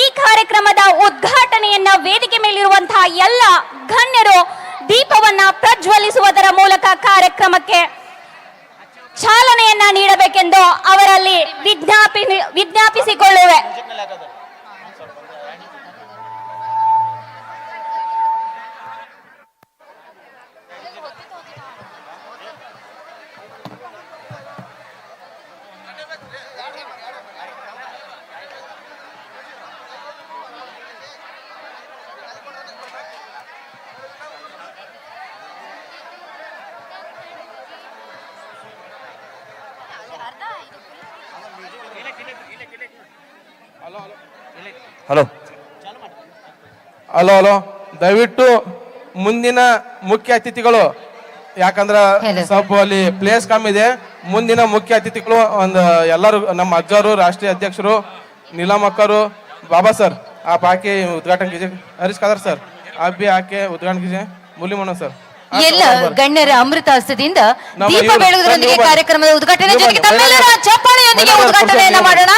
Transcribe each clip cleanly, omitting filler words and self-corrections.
ಈ ಕಾರ್ಯಕ್ರಮದ ಉದ್ಘಾಟನೆಯನ್ನ ವೇದಿಕೆ ಮೇಲಿರುವಂತಹ ಎಲ್ಲ ಗಣ್ಯರು ದೀಪವನ್ನ ಪ್ರಜ್ವಲಿಸುವುದರ ಮೂಲಕ ಕಾರ್ಯಕ್ರಮಕ್ಕೆ ಚಾಲನೆಯನ್ನ ನೀಡಬೇಕೆಂದು ಅವರಲ್ಲಿ ವಿಜ್ಞಾಪಿಸಿಕೊಳ್ಳುವೆ. ಹಲೋ ಹಲೋ ಹಲೋ ದಯವಿಟ್ಟು ಮುಂದಿನ ಮುಖ್ಯ ಅತಿಥಿಗಳು, ಯಾಕಂದ್ರ ಸ್ವಲ್ಪ ಅಲ್ಲಿ ಪ್ಲೇಸ್ ಕಮ್ಮಿ ಇದೆ. ಮುಂದಿನ ಮುಖ್ಯ ಅತಿಥಿಗಳು ಒಂದು ಎಲ್ಲರೂ ನಮ್ಮ ಅಜ್ಜರು, ರಾಷ್ಟ್ರೀಯ ಅಧ್ಯಕ್ಷರು, ನೀಲಮಕ್ಕರು, ಬಾಬಾ ಸರ್ आप आके उद्घाटन कीजिए. हरीश कादर सर आप भी आके उद्घाटन कीजिए. मुरली मनोहर सर ಎಲ್ಲ ಗಣ್ಯರ ಅಮೃತ ಹಸ್ತದಿಂದ ದೀಪ ಬೆಳಗುವುದರೊಂದಿಗೆ ಕಾರ್ಯಕ್ರಮದ ಉದ್ಘಾಟನೆ ಜೊತೆಗೆ ತಮ್ಮೆಲ್ಲರ ಚಪ್ಪಾಳೆಯೊಂದಿಗೆ ಉದ್ಘಾಟನೆಯನ್ನ ಮಾಡೋಣ.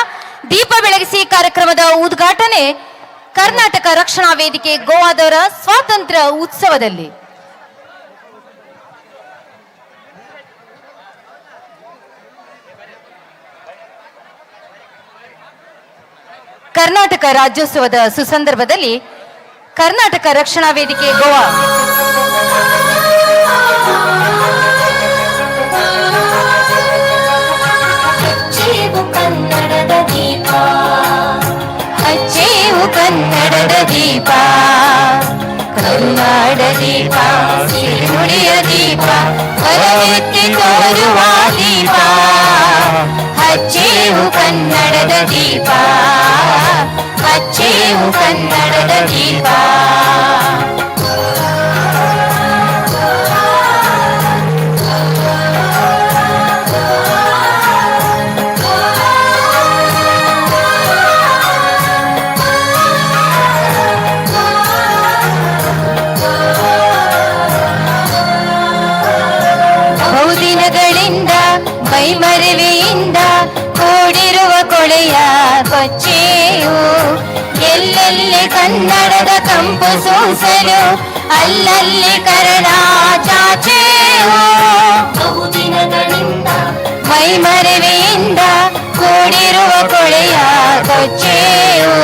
ದೀಪ ಬೆಳಗಿಸಿ ಕಾರ್ಯಕ್ರಮದ ಉದ್ಘಾಟನೆ ಕರ್ನಾಟಕ ರಕ್ಷಣಾ ವೇದಿಕೆ ಗೋವಾದವರ ಸ್ವಾತಂತ್ರ್ಯ ಉತ್ಸವದಲ್ಲಿ. ಕರ್ನಾಟಕ ರಾಜ್ಯೋತ್ಸವದ ಸುಸಂದರ್ಭದಲ್ಲಿ ಕರ್ನಾಟಕ ರಕ್ಷಣಾ ವೇದಿಕೆ ಗೋವಾ ಹಚ್ಚೇವು ಕನ್ನಡದ ದೀಪ, ಕನ್ನಡ ದೀಪ, ಸಿರಿನುಡಿಯ ದೀಪ, ಹೊರವೆತ್ತಿ ತೋರುವ ದೀಪ. ಹಚ್ಚೇವು ಕನ್ನಡದ ದೀಪ, ಹಚ್ಚೇವು ಕನ್ನಡದ ದೀಪ. ಬಹುದಿನಗಳಿಂದ ಮೈಮರೆವೆಯಿಂದ ಕೂಡಿರುವ ಕೊಳೆಯ ಕೊಚ್ಚೆಯು ಎಲ್ಲೆಲ್ಲಿ ಕನ್ನಡದ ಕಂಪು ಸೂಸಲು ಅಲ್ಲಲ್ಲಿ ಕನ್ನಡ ಚಾಚೆಯು. ಬಹುದಿನಗಳಿಂದ ಮೈಮರೆವೆಯಿಂದ ಕೂಡಿರುವ ಕೊಳೆಯ ಕೊಚ್ಚೆಯು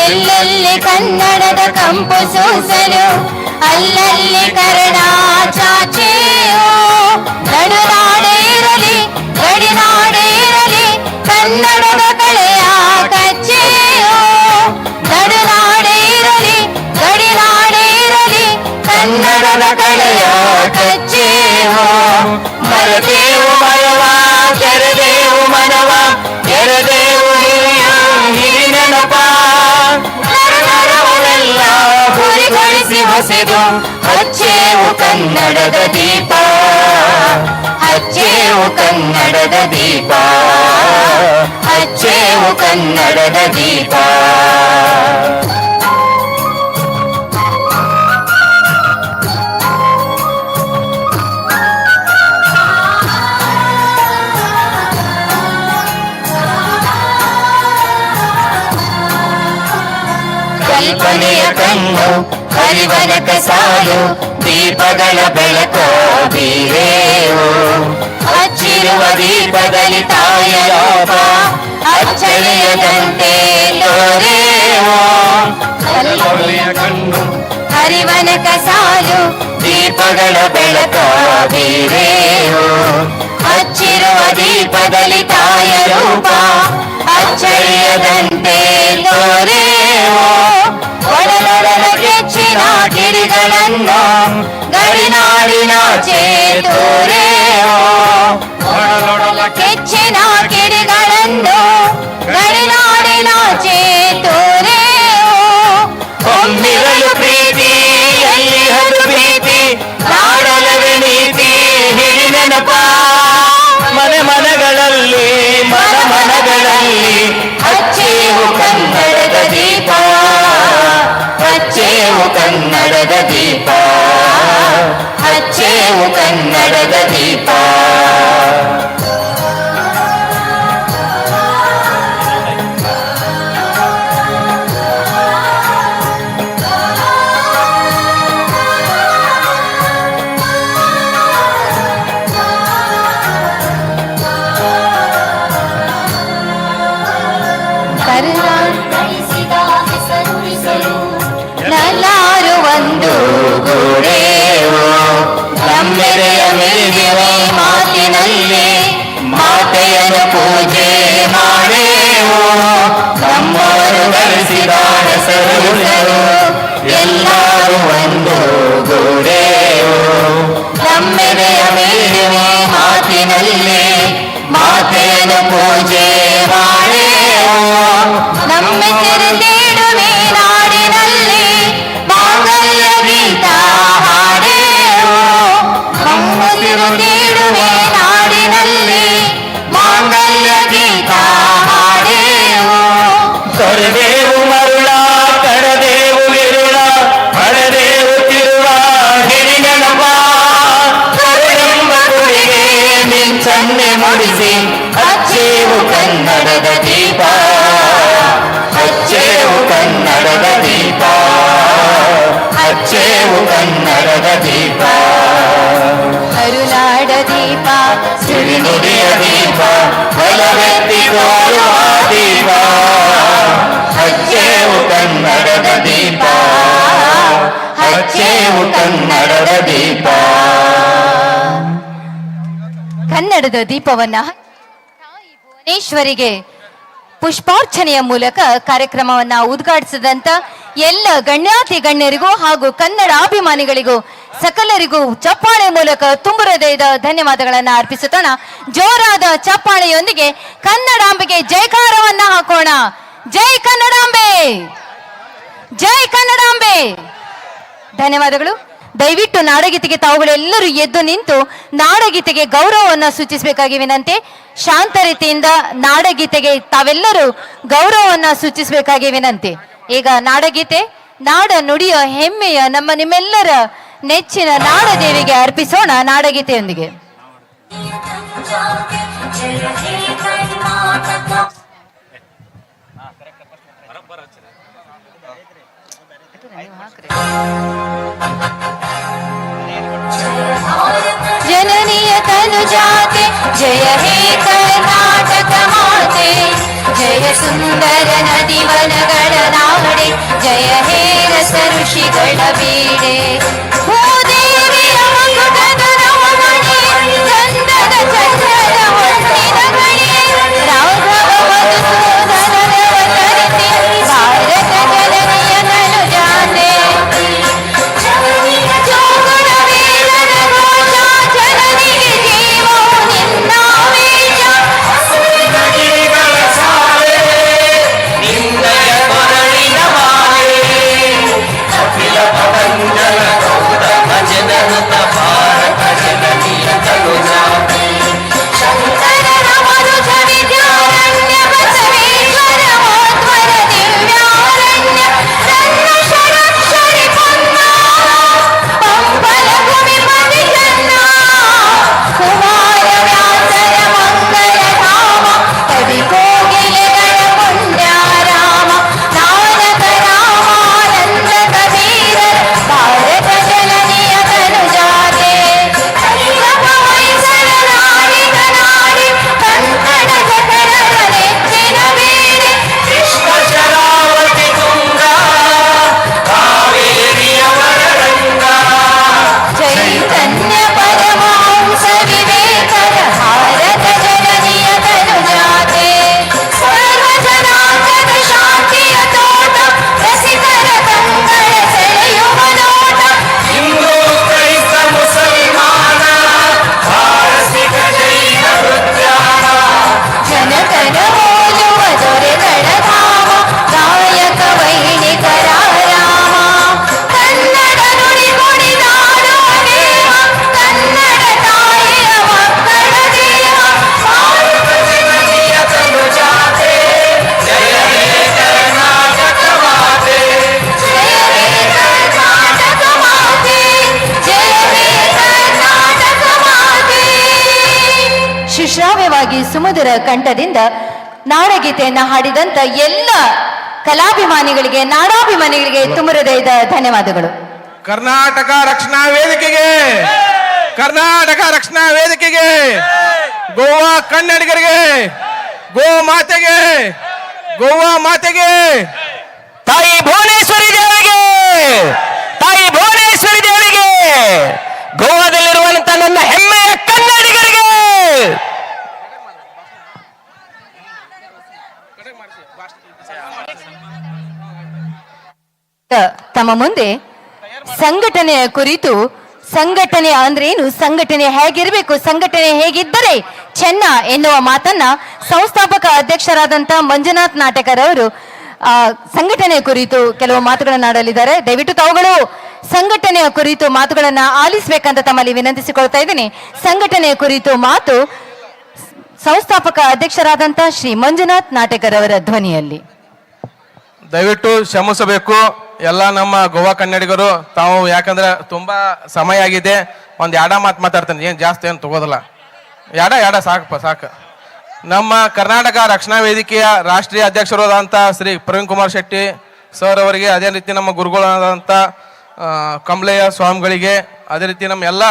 ಎಲ್ಲೆಲ್ಲಿ ಕನ್ನಡದ ಕಂಪು ಸೂಸಲು ಅಲ್ಲಲ್ಲಿ ಕನ್ನಡ ಚಾಚೆಯು. ನಡುನಾಡೇ ಇರಲಿ ಗಡಿನಾಡೇ ಇರಲಿ ಕನ್ನಡದ ಕಳೆಯ ಕಚ್ಚೆಯೋ. ನಡುನಾಡೇ ಇರಲಿ ಗಡಿನಾಡೇ ಇರಲಿ ಕನ್ನಡದ ಕಳೆಯ ಕಚ್ಚೆಯೋ. ಮರೆದೇವು ಮರವ ಕೆರೆದೇವು ಮನವ ಕೆರೆದೇವು ಹಿರಿನನಪ ನರನರವರೆಲ್ಲ ಹುರಿಗೊಳಿಸಿ ಹೊಸೆದು ಹಚ್ಚೇವು ಕನ್ನಡದ ದೀಪ, ಹಚ್ಚೇವು ಕನ್ನಡದ ದೀಪ, ಹಚ್ಚೇವು ಕನ್ನಡದ ದೀಪ. ಕಲ್ಪನೆಯ ಕಣ್ಣು ಹರಿವನಕ ಸಾಲು ದೀಪಗಳ ಬೆಳಕೋ ಬೀರೇವು. ಹಚ್ಚಿರುವ ದೀಪದಲ್ಲಿ ತಾಯ ಲೋಪ ಅಚ್ಚಳಿಯದಂತೆ ತೋರೇವು. ಕಲ್ಪನೆಯ ಕಣ್ಣು ಹರಿವನಕ ಸಾಲು ದೀಪಗಳ ಬೆಳಕೋ ಬೀರೇವು. ಹಚ್ಚಿರುವ ದೀಪದಲ್ಲಿ ತಾಯ ರೂಪ ಅಚ್ಚಳಿಯದಂತೆ ತೋರೇವು. ಒಡಲೊಡಲ ಕೆಚ್ಚಿನ ಗಿರಿಗಳನ್ನು ಗಡಿನಾಡಿನಾಚೆ ತೋರೇವು. ಒಡಲೊಡಲ ಕೆಚ್ಚಿನ ಗಿರಿಗಳನ್ನು ಗಡಿನಾಡಿನಾಚೆ ತೋರೇವು. ಒಮ್ಮಿರಲು ಪ್ರೀತಿ ಎಲ್ಲಿ ಹದು ಪ್ರೀತಿ ನಾಡಲವೇ ನೀತಿ ಹಿಡಿ ನೆನಪ. ಮನೆ ಮನಗಳಲ್ಲಿ ಮನ ಮನಗಳಲ್ಲಿ ಹಚ್ಚೇವು ಕನ್ನಡದ ದೀಪ, ಹಚ್ಚೇವು ಕನ್ನಡದ ದೀಪ, ಹಚ್ಚೇವು ಕನ್ನಡದ ದೀಪ. ಎಲ್ಲರೂ ಒಂದು ಗೂಡೇವು ನಮ್ಮೆದೆಯ ಮೆರೆಯುವ ಮಾತಿನಲ್ಲಿ ಮಾತೆಯನ್ನು ಪೂಜೆ ಮಾಡೇವು ನಮ್ಮವರು ಗಳಿಸಿದ ಹೆಸರು ಉಳಿಸಲು ಎಲ್ಲರೂ ಒಂದು ಗೂಡೇವು ನಮ್ಮೆದೆಯ ಮೆರೆಯುವ ಮಾತಿನಲ್ಲಿ ಮಾತೆಯನ್ನು ಪೂಜೆ ಮಾಡೇವು ನಮ್ಮೆಸರೆಂದೇಡುವೆ ನಾಡಿನಲ್ಲಿ ಮಾಂಗಲ್ಯ ಗೀತ ಹಾಡೇವು ನಮ್ಮೆಸರೆಂದೇಡುವೆ ನಾಡಿನಲ್ಲಿ ಮಾಂಗಲ್ಯ ಗೀತ ಹಾಡೇವು ತೊರೆದೇವು ಮರುಳ ಕಡದೇವು ವಿರುಳ ಪಡೆದೇವು ತಿರುವ ಹಿರಿನನವ ಕರೆಯೆಂಬ ಕುಡಿಗೆ ಮಿಂಚನ್ನೆ ಮುಡಿಸಿ ಹಚ್ಚೇವು ಕನ್ನಡದ ದೀಪ ಹಚ್ಚೇವು ಕನ್ನಡದ ದೀಪ ಹಚ್ಚೇವು ಕನ್ನಡದ ದೀಪ ಕರುನಾಡ ದೀಪ ಸಿರಿನುಡಿಯ ದೀಪ ಬಲವೆತ್ತಿ ತೋರುವ ದೀಪ ಹಚ್ಚೇವು ಕನ್ನಡದ ದೀಪ ಹಚ್ಚೇವು ಕನ್ನಡದ ದೀಪ ಕನ್ನಡದ ದೀಪವನ್ನ ತಾಯಿ ಭುವನೇಶ್ವರಿಗೆ ಪುಷ್ಪಾರ್ಚನೆಯ ಮೂಲಕ ಕಾರ್ಯಕ್ರಮವನ್ನ ಉದ್ಘಾಟಿಸಿದಂತ ಎಲ್ಲ ಗಣ್ಯಾತಿ ಗಣ್ಯರಿಗೂ ಹಾಗೂ ಕನ್ನಡ ಅಭಿಮಾನಿಗಳಿಗೂ ಸಕಲರಿಗೂ ಚಪ್ಪಾಳೆ ಮೂಲಕ ತುಂಬು ಹೃದಯದ ಧನ್ಯವಾದಗಳನ್ನ ಅರ್ಪಿಸುತ್ತೋಣ. ಜೋರಾದ ಚಪ್ಪಾಳೆಯೊಂದಿಗೆ ಕನ್ನಡಾಂಬೆಗೆ ಜೈಕಾರವನ್ನ ಹಾಕೋಣ. ಜೈ ಕನ್ನಡಾಂಬೆ, ಜೈ ಕನ್ನಡಾಂಬೆ. ಧನ್ಯವಾದಗಳು. ದಯವಿಟ್ಟು ನಾಡಗೀತೆಗೆ ತಾವುಗಳೆಲ್ಲರೂ ಎದ್ದು ನಿಂತು ನಾಡಗೀತೆಗೆ ಗೌರವವನ್ನು ಸೂಚಿಸಬೇಕಾಗಿ ವಿನಂತಿ. ಶಾಂತ ರೀತಿಯಿಂದ ನಾಡಗೀತೆಗೆ ತಾವೆಲ್ಲರೂ ಗೌರವವನ್ನು ಸೂಚಿಸಬೇಕಾಗಿ ವಿನಂತಿ. ಈಗ ನಾಡಗೀತೆ ನಾಡ ನುಡಿಯ ಹೆಮ್ಮೆಯ ನಮ್ಮ ನಿಮ್ಮೆಲ್ಲರ ನೆಚ್ಚಿನ ನಾಡದೇವಿಗೆ ಅರ್ಪಿಸೋಣ ನಾಡಗೀತೆಯೊಂದಿಗೆ. ಜನನಿಯ ತನುಜಾತೆ ಜಯ ಹೇ ಕರ್ನಾಟಕ ಮಾತೆ, ಜಯ ಸುಂದರ ನದಿ ವನಗಳ ನಾಡೆ, ಜಯ ಹೇ ರಸ ಋಷಿಗಳ ಬೀಡೆ. ಭೂದೇವಿಯ ಮಗುಟದ ನವಮಣಿ, ಚಂದದ ಚಂದ್ರದ ಹೊನ್ನಿನ ಗಣಿ, ರಾಘವ ಮಧುಸೂದನನ ಅವತರಿಸಿ, ಭಾರತ ಜನನಿಯ ತನುಜಾತೆ. ಜೋಗುಣ ವೇದದ ಘೋಷ, ಜನನಿಗೆ ಜೀವವು ನಿನ್ನ ವೇಷ. ನಿನ್ನಯ ಕೊರಳಿನ ಮಾಲೆ ಅಖಿಲ ಪ್ರಪಂಚದ ಗೌರವ ಜನನುತ ಭಾರತ ಜನನಿಯ ತನುಜಾತೆ. ಶಂಕರನ ಮರುಜ ವಿದ್ಯಾರಣ್ಯ, ಬಸವೇಶ್ವರ ಮೋದ್ವರ ದಿವ್ಯಾರಣ್ಯ, ನನ್ನ ಷಡಕ್ಷರಿ ಪೊನ್ನ, ಪಂಪಲ ಭೂಮಿ ಪದಿ ಜನ್ನ, ಕುಮಾರ ವ್ಯಾಸರ ಮಂಗಲ ಧಾಮ, ಕವಿ ಕೋಗಿಲೆಗಳ ಪುಣ್ಯಾರಾಮ, ನಾನಕ ರಾಮಾನಂದ ಕಬೀರರ ಭಾರತ ಜನನಿಯ ತನುಜಾತೆ. ಕಲಿಯುಗ ಹೊಯ್ಸಳ ನಾಡಿನ ನಾಡಿ, ಕನ್ನಡ ಜಠರರ ನೆಚ್ಚಿನ ಬೀಡೆ. ಕೃಷ್ಣ ಶರಾವತಿ ತುಂಗ ಕಾವೇರಿಯ ವರರಂಗ. ಚೈತನ್ಯ ಪರಮಹಂಸ ವಿವೇಕದ ಭಾರತ ಜನನಿಯ ತನುಜಾತೆ. ಸರ್ವ ಜನಾಂಗದ ಶಾಂತಿಯ ತೋಟ, ರಸಿಕರ ಕಂಗಳ ಸೆಳೆಯುವ ನೋಟ. ಹಿಂದೂ ಕ್ರೈಸ್ತ ಮುಸಲ್ಮಾನ ಪಾರಸಿಕ ಜೈನ ಉದ್ಯಾನ. ಜನಕನ ಹೋಲುವ ದೊರೆಗಳ ಧಾಮ, ಗಾಯಕ ವೈಣಿಕರ ರಾಮ. ಕನ್ನಡ ನುಡಿ ಕುಣಿದಾಡುವ ದೇಹ, ಕನ್ನಡ ತಾಯಿಯ ಮಕ್ಕಳ ದೇಹ. ಭಾರತ ಜನನಿಯ ತನುಜಾತೆ ಜಯ ಹೇ ಕರ್ನಾಟಕ ಮಾತೆ. ಜಯ ಹೇ ಕರ್ನಾಟಕ ಮಾತೆ, ಜಯ ಹೇ ಕರ್ನಾಟಕ ಮಾತೆ. ಸುಶ್ರಾವ್ಯವಾಗಿ ಸುಮಧುರ ಕಂಠದಿಂದ ನಾಡಗೀತೆಯನ್ನ ಹಾಡಿದಂತ ಎಲ್ಲ ಕಲಾಭಿಮಾನಿಗಳಿಗೆ ನಾಡಾಭಿಮಾನಿಗಳಿಗೆ ತುಂಬ ಹೃದಯದ ಧನ್ಯವಾದಗಳು. ಕರ್ನಾಟಕ ರಕ್ಷಣಾ ವೇದಿಕೆಗೆ, ಕರ್ನಾಟಕ ರಕ್ಷಣಾ ವೇದಿಕೆಗೆ, ಗೋವಾ ಕನ್ನಡಿಗರಿಗೆ, ಗೋ ಮಾತೆಗೆ ಗೋವಾ ಮಾತೆಗೆ, ತಾಯಿ ಭುವನೇಶ್ವರಿ ದೇವಿಗೆ, ತಾಯಿ ಭುವನೇಶ್ವರಿ ದೇವಿಗೆ, ಗೋವಾದಲ್ಲಿರುವಂತ ನನ್ನ ಹೆಮ್ಮೆಯ ಕನ್ನಡಿಗರಿಗೆ. ತಮ್ಮ ಮುಂದೆ ಸಂಘಟನೆಯ ಕುರಿತು, ಸಂಘಟನೆ ಅಂದ್ರೆ ಏನು, ಸಂಘಟನೆ ಹೇಗಿರಬೇಕು, ಸಂಘಟನೆ ಹೇಗಿದ್ದರೆ ಚೆನ್ನ ಎನ್ನುವ ಮಾತನ್ನ ಸಂಸ್ಥಾಪಕ ಅಧ್ಯಕ್ಷರಾದಂತ ಮಂಜುನಾಥ್ ನಾಟಕರ್ ಅವರು ಸಂಘಟನೆಯ ಕುರಿತು ಕೆಲವು ಮಾತುಗಳನ್ನು ಆಡಲಿದ್ದಾರೆ. ದಯವಿಟ್ಟು ತಾವುಗಳು ಸಂಘಟನೆಯ ಕುರಿತು ಮಾತುಗಳನ್ನ ಆಲಿಸಬೇಕಂತ ತಮ್ಮಲ್ಲಿ ವಿನಂತಿಸಿಕೊಳ್ತಾ ಇದ್ದೀನಿ. ಸಂಘಟನೆಯ ಕುರಿತು ಮಾತು ಸಂಸ್ಥಾಪಕ ಅಧ್ಯಕ್ಷರಾದಂತ ಶ್ರೀ ಮಂಜುನಾಥ್ ನಾಟಕರ್ ಅವರ ಧ್ವನಿಯಲ್ಲಿ. ದಯವಿಟ್ಟು ಕ್ಷಮಿಸಬೇಕು ಎಲ್ಲ ನಮ್ಮ ಗೋವಾ ಕನ್ನಡಿಗರು ತಾವು, ಯಾಕಂದ್ರೆ ತುಂಬಾ ಸಮಯ ಆಗಿದೆ. ಒಂದು ಎಡ ಮಾತು ಮಾತಾಡ್ತೇನೆ, ಏನು ಜಾಸ್ತಿ ಏನು ತಗೋದಿಲ್ಲ. ಎಡ ಸಾಕಪ್ಪ ಸಾಕು. ನಮ್ಮ ಕರ್ನಾಟಕ ರಕ್ಷಣಾ ವೇದಿಕೆಯ ರಾಷ್ಟ್ರೀಯ ಅಧ್ಯಕ್ಷರಾದಂಥ ಶ್ರೀ ಪ್ರವೀಣ್ ಕುಮಾರ್ ಶೆಟ್ಟಿ ಸರ್ ಅವರಿಗೆ, ಅದೇ ರೀತಿ ನಮ್ಮ ಗುರುಗಳಾದಂಥ ಕಂಬ್ಳೆಯ ಸ್ವಾಮಿಗಳಿಗೆ, ಅದೇ ರೀತಿ ನಮ್ಮ ಎಲ್ಲ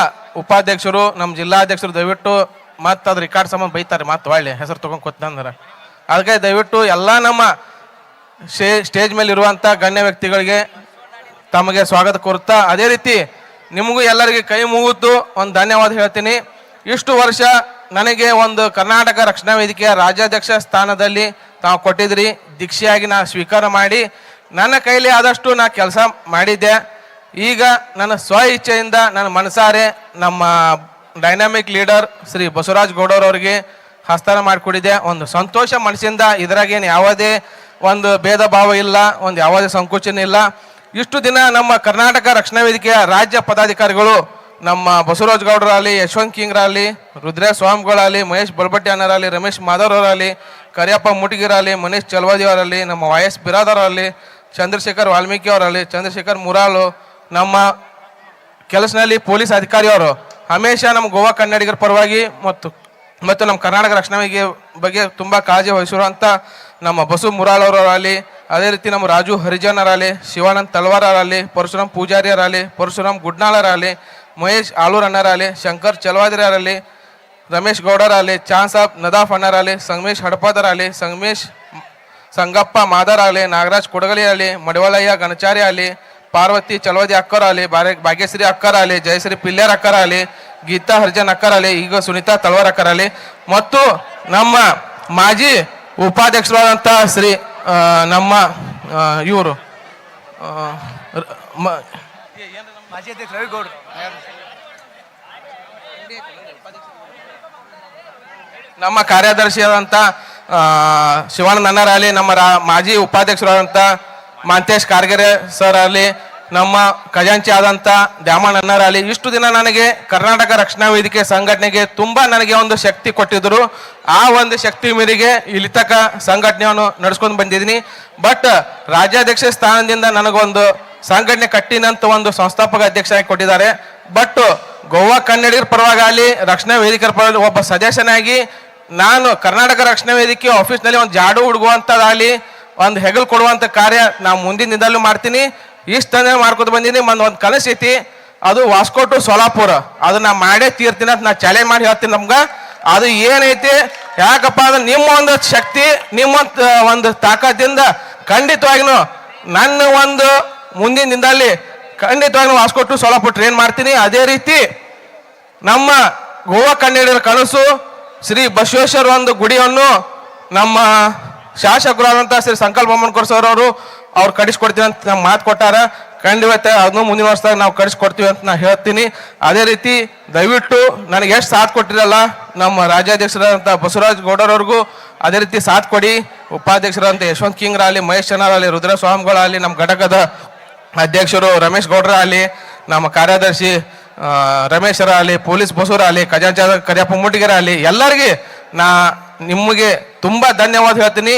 ಉಪಾಧ್ಯಕ್ಷರು, ನಮ್ಮ ಜಿಲ್ಲಾಧ್ಯಕ್ಷರು, ದಯವಿಟ್ಟು ಮತ್ತೆ ಅದು ರಿಕಾರ್ಡ್ ಸಂಬಂಧ ಬೈತಾರೆ, ಮತ್ತೆ ಒಳ್ಳೆ ಹೆಸರು ತೊಗೊಂಡು ಕೂತ್ನಂದ್ರೆ. ಅದಕ್ಕೆ ದಯವಿಟ್ಟು ಎಲ್ಲ ನಮ್ಮ ಸ್ಟೇಜ್ ಮೇಲೆ ಇರುವಂಥ ಗಣ್ಯ ವ್ಯಕ್ತಿಗಳಿಗೆ ತಮಗೆ ಸ್ವಾಗತ ಕೋರುತ್ತಾ, ಅದೇ ರೀತಿ ನಿಮಗೂ ಎಲ್ಲರಿಗೆ ಕೈ ಮುಗಿದು ಒಂದು ಧನ್ಯವಾದ ಹೇಳ್ತೀನಿ. ಇಷ್ಟು ವರ್ಷ ನನಗೆ ಒಂದು ಕರ್ನಾಟಕ ರಕ್ಷಣಾ ವೇದಿಕೆಯ ರಾಜ್ಯಾಧ್ಯಕ್ಷ ಸ್ಥಾನದಲ್ಲಿ ತಾವು ಕೊಟ್ಟಿದ್ರಿ, ದೀಕ್ಷೆಯಾಗಿ ನಾ ಸ್ವೀಕಾರ ಮಾಡಿ ನನ್ನ ಕೈಲಿ ಆದಷ್ಟು ನಾ ಕೆಲಸ ಮಾಡಿದ್ದೆ. ಈಗ ನನ್ನ ಸ್ವ ಇಚ್ಛೆಯಿಂದ ನನ್ನ ಮನಸಾರೆ ನಮ್ಮ ಡೈನಾಮಿಕ್ ಲೀಡರ್ ಶ್ರೀ ಬಸವರಾಜ್ ಗೌಡರವರಿಗೆ ಹಸ್ತಾನ ಮಾಡಿಕೊಟ್ಟಿದ್ದೆ. ಒಂದು ಸಂತೋಷ ಮನಸ್ಸಿಂದ, ಇದ್ರಾಗೇನು ಯಾವುದೇ ಒಂದು ಭೇದ ಭಾವ ಇಲ್ಲ, ಒಂದು ಯಾವುದೇ ಸಂಕೋಚನ ಇಲ್ಲ. ಇಷ್ಟು ದಿನ ನಮ್ಮ ಕರ್ನಾಟಕ ರಕ್ಷಣಾ ವೇದಿಕೆಯ ರಾಜ್ಯ ಪದಾಧಿಕಾರಿಗಳು ನಮ್ಮ ಬಸವರಾಜ್ ಗೌಡರಾಗಲಿ, ಯಶವಂತ್ ಕಿಂಗ್ರಾಗಲಿ, ರುದ್ರೇಶ್ ಸ್ವಾಮಿಗಳಾಗಲಿ, ಮಹೇಶ್ ಬಲ್ಬಟ್ಟಿ ಅನ್ನರಾಗಲಿ, ರಮೇಶ್ ಮಾಧವ್ ಅವರಾಗಲಿ, ಕರಿಯಪ್ಪ ಮುಟಗಿರಾಗಲಿ, ಮನೀಶ್ ಚಲವಾದಿ ಅವರಲ್ಲಿ, ನಮ್ಮ ವೈಎಸ್ ಬಿರಾದರ್ ಅವರಲ್ಲಿ, ಚಂದ್ರಶೇಖರ್ ವಾಲ್ಮೀಕಿ ಅವರಲ್ಲಿ, ಚಂದ್ರಶೇಖರ್ ಮುರಾಲು, ನಮ್ಮ ಕೆಲಸದಲ್ಲಿ ಪೊಲೀಸ್ ಅಧಿಕಾರಿಯವರು ಹಮೇಶ ನಮ್ಮ ಗೋವಾ ಕನ್ನಡಿಗರ ಪರವಾಗಿ ಮತ್ತು ನಮ್ಮ ಕರ್ನಾಟಕ ರಕ್ಷಣಾ ವೇದಿಕೆ ಬಗ್ಗೆ ತುಂಬ ಕಾಳಜಿ ವಹಿಸಿರುವಂಥ ನಮ್ಮ ಬಸು ಮುರಾಲ್ ಅವರಾಗಲಿ, ಅದೇ ರೀತಿ ನಮ್ಮ ರಾಜು ಹರಿಜನರಾಗಲಿ, ಶಿವಾನಂದ್ ತಲ್ವಾರರಾಗಲಿ, ಪರಶುರಾಮ್ ಪೂಜಾರಿಯರಾಗಲಿ, ಪರಶುರಾಮ್ ಗುಡ್ನಾಳರಾಗಲಿ, ಮಹೇಶ್ ಆಲೂರ್ ಅಣ್ಣರಾಗಲಿ, ಶಂಕರ್ ಚಲವಾದಿರಾಗಲಿ, ರಮೇಶ್ ಗೌಡರಾಗಲಿ, ಚಾನ್ ಸಾಬ್ ನದಾಫ್ ಅಣ್ಣರಾಗಲಿ, ಸಂಗಮೇಶ್ ಹಡಪದರಾಗಲಿ, ಸಂಗಪ್ಪ ಮಾದರಾಗಲಿ, ನಾಗರಾಜ್ ಕೊಡಗಲಿ ಆಗಲಿ, ಮಡಿವಾಳಯ್ಯ ಗಣಚಾರಿ ಆಗಲಿ, ಪಾರ್ವತಿ ಚಲವಾದಿ ಅಕ್ಕರಾಗಲಿ, ಭಾಗ್ಯಶ್ರೀ ಅಕ್ಕರಾಗಲಿ, ಜಯಶ್ರೀ ಪಿಲ್ಲೇರ್ ಅಕ್ಕರಾಗಲಿ, ಗೀತಾ ಹರಿಜನ್ ಅಕ್ಕರಾಗಲಿ, ಈಗ ಸುನೀತಾ ತಲ್ವಾರ್ ಅಕ್ಕರಾಗಲಿ, ಮತ್ತು ನಮ್ಮ ಮಾಜಿ ಉಪಾಧ್ಯಕ್ಷರಾದಂಥ ಶ್ರೀ ನಮ್ಮ ಇವರು ನಮ್ಮ ಕಾರ್ಯದರ್ಶಿಯಾದಂಥ ಶಿವಾನಂದ ಅಣ್ಣರಾಗಲಿ, ನಮ್ಮ ಮಾಜಿ ಉಪಾಧ್ಯಕ್ಷರಾದಂಥ ಮಾಂತೇಶ್ ಕಾರ್ಗೆರೆ ಸರ್ ಆಗಲಿ, ನಮ್ಮ ಖಜಾಂಚಿ ಆದಂಥ ದ್ಯಾಮಣ್ಣ ಅಣ್ಣರಾಗಲಿ, ಇಷ್ಟು ದಿನ ನನಗೆ ಕರ್ನಾಟಕ ರಕ್ಷಣಾ ವೇದಿಕೆ ಸಂಘಟನೆಗೆ ತುಂಬ ನನಗೆ ಒಂದು ಶಕ್ತಿ ಕೊಟ್ಟಿದ್ದರು. ಆ ಒಂದು ಶಕ್ತಿ ಮೇರೆಗೆ ಇಲ್ಲಿ ತನಕ ಸಂಘಟನೆಯನ್ನು ನಡೆಸ್ಕೊಂಡು ಬಂದಿದ್ದೀನಿ. ಬಟ್ ರಾಜ್ಯಾಧ್ಯಕ್ಷ ಸ್ಥಾನದಿಂದ ನನಗೊಂದು ಸಂಘಟನೆ ಕಟ್ಟಿನಂತ ಒಂದು ಸಂಸ್ಥಾಪಕ ಅಧ್ಯಕ್ಷರಾಗಿ ಕೊಟ್ಟಿದ್ದಾರೆ. ಬಟ್ ಗೋವಾ ಕನ್ನಡಿಗರ ಪರವಾಗಲಿ, ರಕ್ಷಣಾ ವೇದಿಕೆಯ ಪರವಾಗಿ ಒಬ್ಬ ಸದಸ್ಯನಾಗಿ ನಾನು ಕರ್ನಾಟಕ ರಕ್ಷಣಾ ವೇದಿಕೆ ಆಫೀಸ್ನಲ್ಲಿ ಒಂದು ಜಾಡು ಹುಡುಗುವಂಥದ್ದಾಗಲಿ, ಒಂದು ಹೆಗಲು ಕೊಡುವಂಥ ಕಾರ್ಯ ನಾವು ಮುಂದಿನ ದಿನದಲ್ಲೂ ಮಾಡ್ತೀನಿ. ಇಷ್ಟಂದ್ರೆ ಮಾಡ್ಕೊತ ಬಂದೀನಿ. ಒಂದು ಕನಸೈತಿ, ಅದು ವಾಸ್ಕೋ ಟು ಸೋಲಾಪುರ, ಅದನ್ನ ಮಾಡೇ ತೀರ್ತೀನಿ ಅಂತ ನಾ ಚಾಲೆಂಜ್ ಮಾಡಿ ಹೇಳ್ತೀನಿ ನಮ್ಗೆ. ಅದು ಏನೈತಿ, ಯಾಕಪ್ಪ ಅಂದ್ರೆ ನಿಮ್ಮ ಒಂದು ಶಕ್ತಿ, ನಿಮ್ಮ ಒಂದು ತಾಕತ್ತಿಂದ ಖಂಡಿತವಾಗಿನೂ ನನ್ನ ಒಂದು ಮುಂದಿನ ದಿನದಲ್ಲಿ ಖಂಡಿತವಾಗಿನೂ ವಾಸ್ಕೋ ಟು ಸೋಲಾಪುರ ಟ್ರೈನ್ ಮಾಡ್ತೀನಿ. ಅದೇ ರೀತಿ ನಮ್ಮ ಗೋವಾ ಕನ್ನಡಿಗರ ಕನಸು ಶ್ರೀ ಬಸವೇಶ್ವರ ಒಂದು ಗುಡಿಯನ್ನು ನಮ್ಮ ಶಾಸಕರಾದಂಥ ಶ್ರೀ ಸಂಕಲ್ಪ ಬೊಮ್ಮನಕರ್ ಸರ್ ಅವ್ರು ಕಡಿಸ್ಕೊಡ್ತೀವಿ ಅಂತ ನಮ್ಗೆ ಮಾತು ಕೊಟ್ಟಾರ. ಖಂಡಿತ ಅದನ್ನು ಮುಂದಿನ ವರ್ಷದಾಗ ನಾವು ಕಡಿಸ್ಕೊಡ್ತೀವಿ ಅಂತ ನಾನು ಹೇಳ್ತೀನಿ. ಅದೇ ರೀತಿ ದಯವಿಟ್ಟು ನನಗೆ ಎಷ್ಟು ಸಾಥ್ ಕೊಟ್ಟಿರಲ್ಲ ನಮ್ಮ ರಾಜ್ಯಾಧ್ಯಕ್ಷರಾದಂಥ ಬಸವರಾಜ್ ಗೌಡರವ್ರಿಗೂ ಅದೇ ರೀತಿ ಸಾಥ್ ಕೊಡಿ. ಉಪಾಧ್ಯಕ್ಷರಾದಂಥ ಯಶವಂತ್ ಕಿಂಗ್ರಾಗಲಿ, ಮಹೇಶ್ ಚನ್ನಾಗಲಿ, ರುದ್ರ ಸ್ವಾಮಿಗಳಾಗಲಿ, ನಮ್ಮ ಘಟಕದ ಅಧ್ಯಕ್ಷರು ರಮೇಶ್ ಗೌಡ್ರಾಗಲಿ, ನಮ್ಮ ಕಾರ್ಯದರ್ಶಿ ರಮೇಶರಾಗಲಿ, ಪೊಲೀಸ್ ಬಸವರಾಗಲಿ, ಖಜಾಂಚಿ ಕರಿಯಪ್ಪ ಮುಟ್ಟಿಗೆರಾಗಲಿ, ಎಲ್ಲರಿಗೆ ನಿಮಗೆ ತುಂಬ ಧನ್ಯವಾದ ಹೇಳ್ತೀನಿ.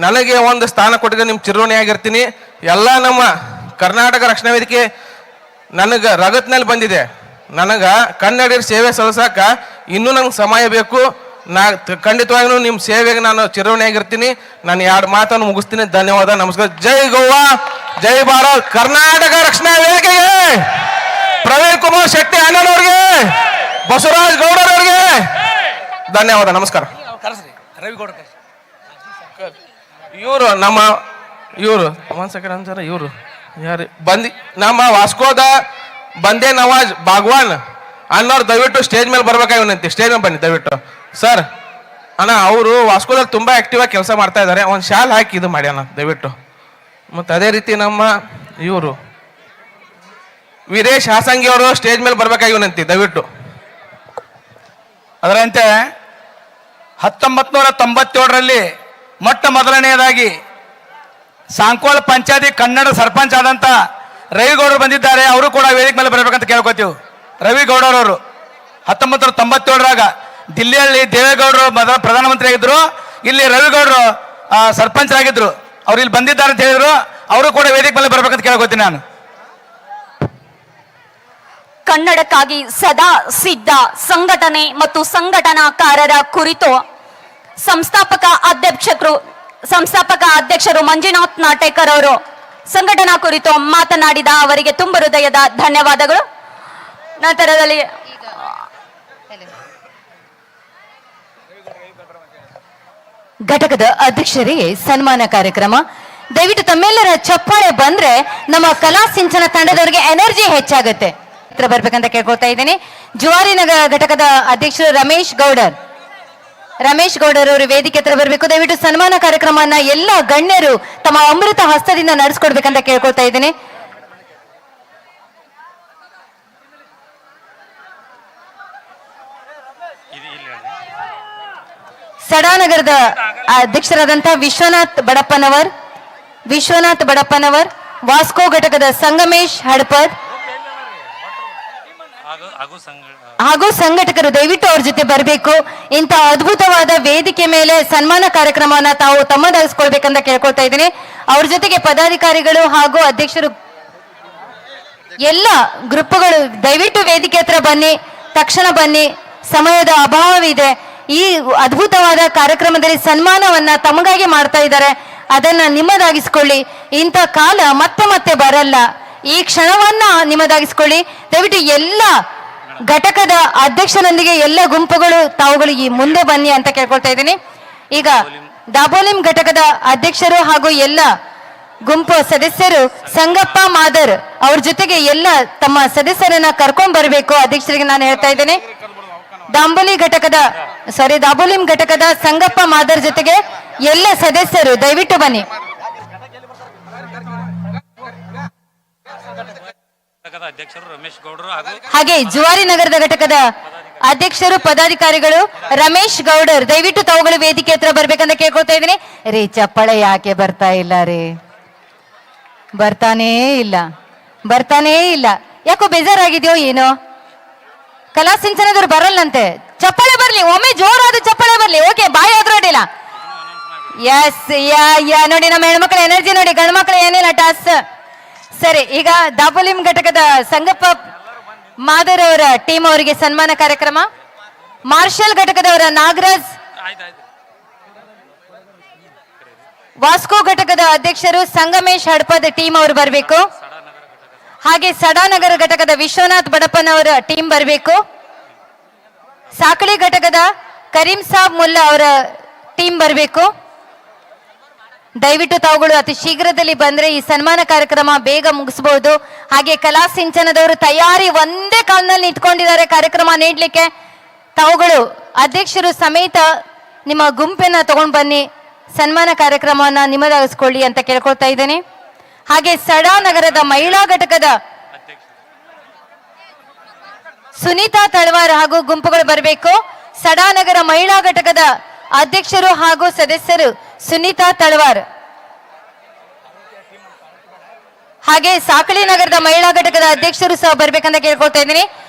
ನನಗೆ ಒಂದು ಸ್ಥಾನ ಕೊಟ್ಟಿಗೆ ನಿಮ್ಮ ಚಿರಋಣಿಯಾಗಿರ್ತೀನಿ. ಎಲ್ಲ ನಮ್ಮ ಕರ್ನಾಟಕ ರಕ್ಷಣಾ ವೇದಿಕೆ ನನಗೆ ರಗತ್ನಲ್ಲಿ ಬಂದಿದೆ. ನನಗೆ ಕನ್ನಡಿಗರ ಸೇವೆ ಸಲ್ಲಿಸಕ ಇನ್ನೂ ನಂಗೆ ಸಮಯ ಬೇಕು. ಖಂಡಿತವಾಗಿಯೂ ನಿಮ್ಮ ಸೇವೆಗೆ ನಾನು ಚಿರಋಣಿಯಾಗಿರ್ತೀನಿ. ನಾನು 2 ಮಾತನ್ನು ಮುಗಿಸ್ತೀನಿ. ಧನ್ಯವಾದ, ನಮಸ್ಕಾರ. ಜೈ ಗೋವಾ, ಜೈ ಭಾರತ್. ಕರ್ನಾಟಕ ರಕ್ಷಣಾ ವೇದಿಕೆಗೆ ಪ್ರವೀಣ್ ಕುಮಾರ್ ಶೆಟ್ಟಿ ಅಣ್ಣನವ್ರಿಗೆ, ಬಸವರಾಜ್ ಗೌಡರವ್ರಿಗೆ ಧನ್ಯವಾದ, ನಮಸ್ಕಾರ. ಇವರು ನಮ್ಮ ಇವರು ಒಂದ್ ಸೆಕೆಂಡ್ ಅಂತಾರ ಇವರು ಯಾರು ಬಂದಿ ನಮ್ಮ ವಾಸ್ಕೋದ ಬಂದೇ ನವಾಜ್ ಬಾಗ್ವಾನ್ ಅನ್ನೋರು ದಯವಿಟ್ಟು ಸ್ಟೇಜ್ ಮೇಲೆ ಬರ್ಬೇಕಾಗಿವನಂತೆ. ಸ್ಟೇಜ್ ಮೇಲೆ ಬನ್ನಿ ದಯವಿಟ್ಟು ಸರ್. ಅಣ್ಣ ಅವರು ವಾಸ್ಕೋದಲ್ಲಿ ತುಂಬಾ ಆಕ್ಟಿವ್ ಆಗಿ ಕೆಲಸ ಮಾಡ್ತಾ ಇದ್ದಾರೆ. ಒಂದು ಶಾಲ್ ಹಾಕಿ ಇದು ಮಾಡ್ಯಾನ ದಯವಿಟ್ಟು. ಮತ್ತು ಅದೇ ರೀತಿ ನಮ್ಮ ಇವರು ವೀರೇಶ್ ಹಾಸಂಗಿ ಅವರು ಸ್ಟೇಜ್ ಮೇಲೆ ಬರ್ಬೇಕಾಗಿವನಂತೆ ದಯವಿಟ್ಟು. ಅದರಂತೆ 1997ರಲ್ಲಿ ಮೊಟ್ಟ ಮೊದಲನೆಯದಾಗಿ ಸಾಂಕೋಳ ಪಂಚಾಯತಿ ಕನ್ನಡ ಸರ್ಪಂಚ್ ಆದಂತ ರವಿಗೌಡರು ಬಂದಿದ್ದಾರೆ. ಅವರು ಕೂಡ ವೇದಿಕೆ ಮೇಲೆ ಬರಬೇಕಂತ ಕೇಳ್ಕೊತೀವಿ. ರವಿಗೌಡರವರು 1997ರಾಗ ದಿಲ್ಲಿಯಲ್ಲಿ ದೇವೇಗೌಡರು ಮೊದಲ ಪ್ರಧಾನಮಂತ್ರಿ ಆಗಿದ್ರು, ಇಲ್ಲಿ ರವಿಗೌಡರು ಸರ್ಪಂಚರಾಗಿದ್ರು. ಅವ್ರು ಇಲ್ಲಿ ಬಂದಿದ್ದಾರೆ ಅಂತ ಹೇಳಿದ್ರು. ಅವರು ಕೂಡ ವೇದಿಕೆ ಮೇಲೆ ಬರಬೇಕಂತ ಕೇಳ್ಕೊತೀನಿ ನಾನು. ಕನ್ನಡಕ್ಕಾಗಿ ಸದಾ ಸಿದ್ಧ ಸಂಘಟನೆ ಮತ್ತು ಸಂಘಟನಾಕಾರರ ಕುರಿತು ಸಂಸ್ಥಾಪಕ ಅಧ್ಯಕ್ಷರು ಮಂಜುನಾಥ್ ನಾಟೇಕರ್ ಅವರು ಸಂಘಟನಾ ಕುರಿತು ಮಾತನಾಡಿದ ಅವರಿಗೆ ತುಂಬ ಹೃದಯದ ಧನ್ಯವಾದಗಳು. ನಂತರದಲ್ಲಿ ಘಟಕದ ಅಧ್ಯಕ್ಷರಿಗೆ ಸನ್ಮಾನ ಕಾರ್ಯಕ್ರಮ. ದಯವಿಟ್ಟು ತಮ್ಮೆಲ್ಲರ ಚಪ್ಪಾಳೆ ಬಂದ್ರೆ ನಮ್ಮ ಕಲಾ ಸಿಂಚನ ತಂಡದವರಿಗೆ ಎನರ್ಜಿ ಹೆಚ್ಚಾಗುತ್ತೆ. ಹತ್ರ ಬರ್ಬೇಕಂತ ಕೇಳ್ಕೊಳ್ತಾ ಇದ್ದೀನಿ. ಜುವಾರಿ ನಗರ ಘಟಕದ ಅಧ್ಯಕ್ಷರು ರಮೇಶ್ ಗೌಡರ್ ಅವರು ವೇದಿಕೆ ಹತ್ರ ಬರಬೇಕು. ದಯವಿಟ್ಟು ಸನ್ಮಾನ ಕಾರ್ಯಕ್ರಮವನ್ನ ಎಲ್ಲ ಗಣ್ಯರು ತಮ್ಮ ಅಮೃತ ಹಸ್ತದಿಂದ ನಡೆಸ್ಕೊಡ್ಬೇಕಂತ ಕೇಳ್ಕೊಳ್ತಾ ಇದ್ದೀನಿ. ಸಡಾನಗರದ ಅಧ್ಯಕ್ಷರಾದಂಥ ವಿಶ್ವನಾಥ್ ಬಡಪ್ಪನವರ್, ವಾಸ್ಕೋ ಘಟಕದ ಸಂಗಮೇಶ್ ಹಡಪದ್ ಹಾಗೂ ಸಂಘಟಕರು ದಯವಿಟ್ಟು ಅವ್ರ ಜೊತೆ ಬರಬೇಕು. ಇಂಥ ಅದ್ಭುತವಾದ ವೇದಿಕೆ ಮೇಲೆ ಸನ್ಮಾನ ಕಾರ್ಯಕ್ರಮವನ್ನ ತಾವು ತಮ್ಮದಾಗಿಸ್ಕೊಳ್ಬೇಕಂತ ಕೇಳ್ಕೊಳ್ತಾ ಇದ್ದೀನಿ. ಅವ್ರ ಜೊತೆಗೆ ಪದಾಧಿಕಾರಿಗಳು ಹಾಗೂ ಅಧ್ಯಕ್ಷರು ಎಲ್ಲ ಗ್ರೂಪ್ಗಳು ದಯವಿಟ್ಟು ವೇದಿಕೆ ಹತ್ರ ಬನ್ನಿ, ತಕ್ಷಣ ಬನ್ನಿ, ಸಮಯದ ಅಭಾವವಿದೆ. ಈ ಅದ್ಭುತವಾದ ಕಾರ್ಯಕ್ರಮದಲ್ಲಿ ಸನ್ಮಾನವನ್ನ ತಮಗಾಗಿ ಮಾಡ್ತಾ ಇದ್ದಾರೆ, ಅದನ್ನ ನಿಮ್ಮದಾಗಿಸ್ಕೊಳ್ಳಿ. ಇಂಥ ಕಾಲ ಮತ್ತೆ ಮತ್ತೆ ಬರಲ್ಲ, ಈ ಕ್ಷಣವನ್ನ ನಿಮ್ಮದಾಗಿಸ್ಕೊಳ್ಳಿ. ದಯವಿಟ್ಟು ಎಲ್ಲ ಘಟಕದ ಅಧ್ಯಕ್ಷರೊಂದಿಗೆ ಎಲ್ಲ ಗುಂಪುಗಳು ತಾವುಗಳು ಈ ಮುಂದೆ ಬನ್ನಿ ಅಂತ ಕೇಳ್ಕೊಳ್ತಾ ಇದ್ದೀನಿ. ಈಗ ದಾಬೋಲಿಂ ಘಟಕದ ಅಧ್ಯಕ್ಷರು ಹಾಗೂ ಎಲ್ಲ ಗುಂಪು ಸದಸ್ಯರು ಸಂಗಪ್ಪ ಮಾದರ್ ಅವ್ರ ಜೊತೆಗೆ ಎಲ್ಲ ತಮ್ಮ ಸದಸ್ಯರನ್ನ ಕರ್ಕೊಂಡ್ ಬರಬೇಕು. ಅಧ್ಯಕ್ಷರಿಗೆ ನಾನು ಹೇಳ್ತಾ ಇದ್ದೇನೆ. ದಾಬೋಲಿಂ ಘಟಕದ ಸಂಗಪ್ಪ ಮಾದರ್ ಜೊತೆಗೆ ಎಲ್ಲ ಸದಸ್ಯರು ದಯವಿಟ್ಟು ಬನ್ನಿ. ಹಾಗೆ ಜುವಾರಿ ನಗರದ ಘಟಕದ ಅಧ್ಯಕ್ಷರು ಪದಾಧಿಕಾರಿಗಳು ರಮೇಶ್ ಗೌಡರ್ ದಯವಿಟ್ಟು ತಾವುಗಳು ವೇದಿಕೆ ಹತ್ರ ಬರ್ಬೇಕಂತ ಕೇಳ್ಕೊಳ್ತಾ ಇದ್ದೀನಿ. ರೀ ಚಪ್ಪಳೆ ಯಾಕೆ ಬರ್ತಾ ಇಲ್ಲ ರೀ? ಬರ್ತಾನೇ ಇಲ್ಲ. ಯಾಕೋ ಬೇಜಾರಾಗಿದ್ಯೋ ಏನೋ? ಕಲಾ ಸಿಂಚನದವ್ರು ಬರಲ್ಲಂತೆ. ಚಪ್ಪಳೆ ಬರ್ಲಿ, ಒಮ್ಮೆ ಜೋರಾದ ಚಪ್ಪಳೆ ಬರ್ಲಿ. ಓಕೆ, ಬಾಯಿ ಆದ್ರೂ ಅಡ್ಡಿಲ್ಲ. ಎಸ್ ನೋಡಿ ನಮ್ಮ ಹೆಣ್ಮಕ್ಳ ಎನರ್ಜಿ ನೋಡಿ, ಗಂಡು ಮಕ್ಳು ಏನಿಲ್ಲ ಟಾಸ್. ಸರಿ, ಈಗ ದಾಬೋಲಿಂ ಘಟಕದ ಸಂಗಪ್ಪ ಮಾದರ್ ಅವರ ಟೀಮ್ ಅವರಿಗೆ ಸನ್ಮಾನ ಕಾರ್ಯಕ್ರಮ. ಮಾರ್ಷಲ್ ಘಟಕದವರ ನಾಗರಾಜ್, ವಾಸ್ಕೋ ಘಟಕದ ಅಧ್ಯಕ್ಷರು ಸಂಗಮೇಶ್ ಹಡಪದ್ ಟೀಮ್ ಅವರು ಬರಬೇಕು. ಹಾಗೆ ಸಡಾನಗರ ಘಟಕದ ವಿಶ್ವನಾಥ್ ಬಡಪ್ಪನವರ ಟೀಮ್ ಬರಬೇಕು. ಸಾಕಳಿ ಘಟಕದ ಕರೀಂ ಸಾಬ್ ಮುಲ್ಲಾ ಅವರ ಟೀಮ್ ಬರಬೇಕು. ದಯವಿಟ್ಟು ತಾವುಗಳು ಅತಿ ಶೀಘ್ರದಲ್ಲಿ ಬಂದ್ರೆ ಈ ಸನ್ಮಾನ ಕಾರ್ಯಕ್ರಮ ಬೇಗ ಮುಗಿಸಬಹುದು. ಹಾಗೆ ಕಲಾ ಸಿಂಚನದವರು ತಯಾರಿ ಒಂದೇ ಕಾಲ್ನಲ್ಲಿ ನಿಂತ್ಕೊಂಡಿದ್ದಾರೆ ಕಾರ್ಯಕ್ರಮ ನೀಡ್ಲಿಕ್ಕೆ. ತಾವುಗಳು ಅಧ್ಯಕ್ಷರು ಸಮೇತ ನಿಮ್ಮ ಗುಂಪನ್ನ ತಗೊಂಡು ಬನ್ನಿ, ಸನ್ಮಾನ ಕಾರ್ಯಕ್ರಮವನ್ನ ನಿಮ್ಮದಾಗಿಸ್ಕೊಳ್ಳಿ ಅಂತ ಕೇಳ್ಕೊಳ್ತಾ ಇದ್ದೇನೆ. ಹಾಗೆ ಸಡಾನಗರದ ಮಹಿಳಾ ಘಟಕದ ಸುನೀತಾ ತಳವಾರ್ ಹಾಗೂ ಗುಂಪುಗಳು ಬರಬೇಕು. ಸಡಾನಗರ ಮಹಿಳಾ ಘಟಕದ ಅಧ್ಯಕ್ಷರು ಹಾಗೂ ಸದಸ್ಯರು ಸುನೀತಾ ತಳವಾರ್. ಹಾಗೆ ಸಾಕಳಿ ನಗರದ ಮಹಿಳಾ ಘಟಕದ ಅಧ್ಯಕ್ಷರು ಸಹ ಬರ್ಬೇಕಂತ ಕೇಳ್ಕೊಳ್ತಾ ಇದ್ದೀನಿ.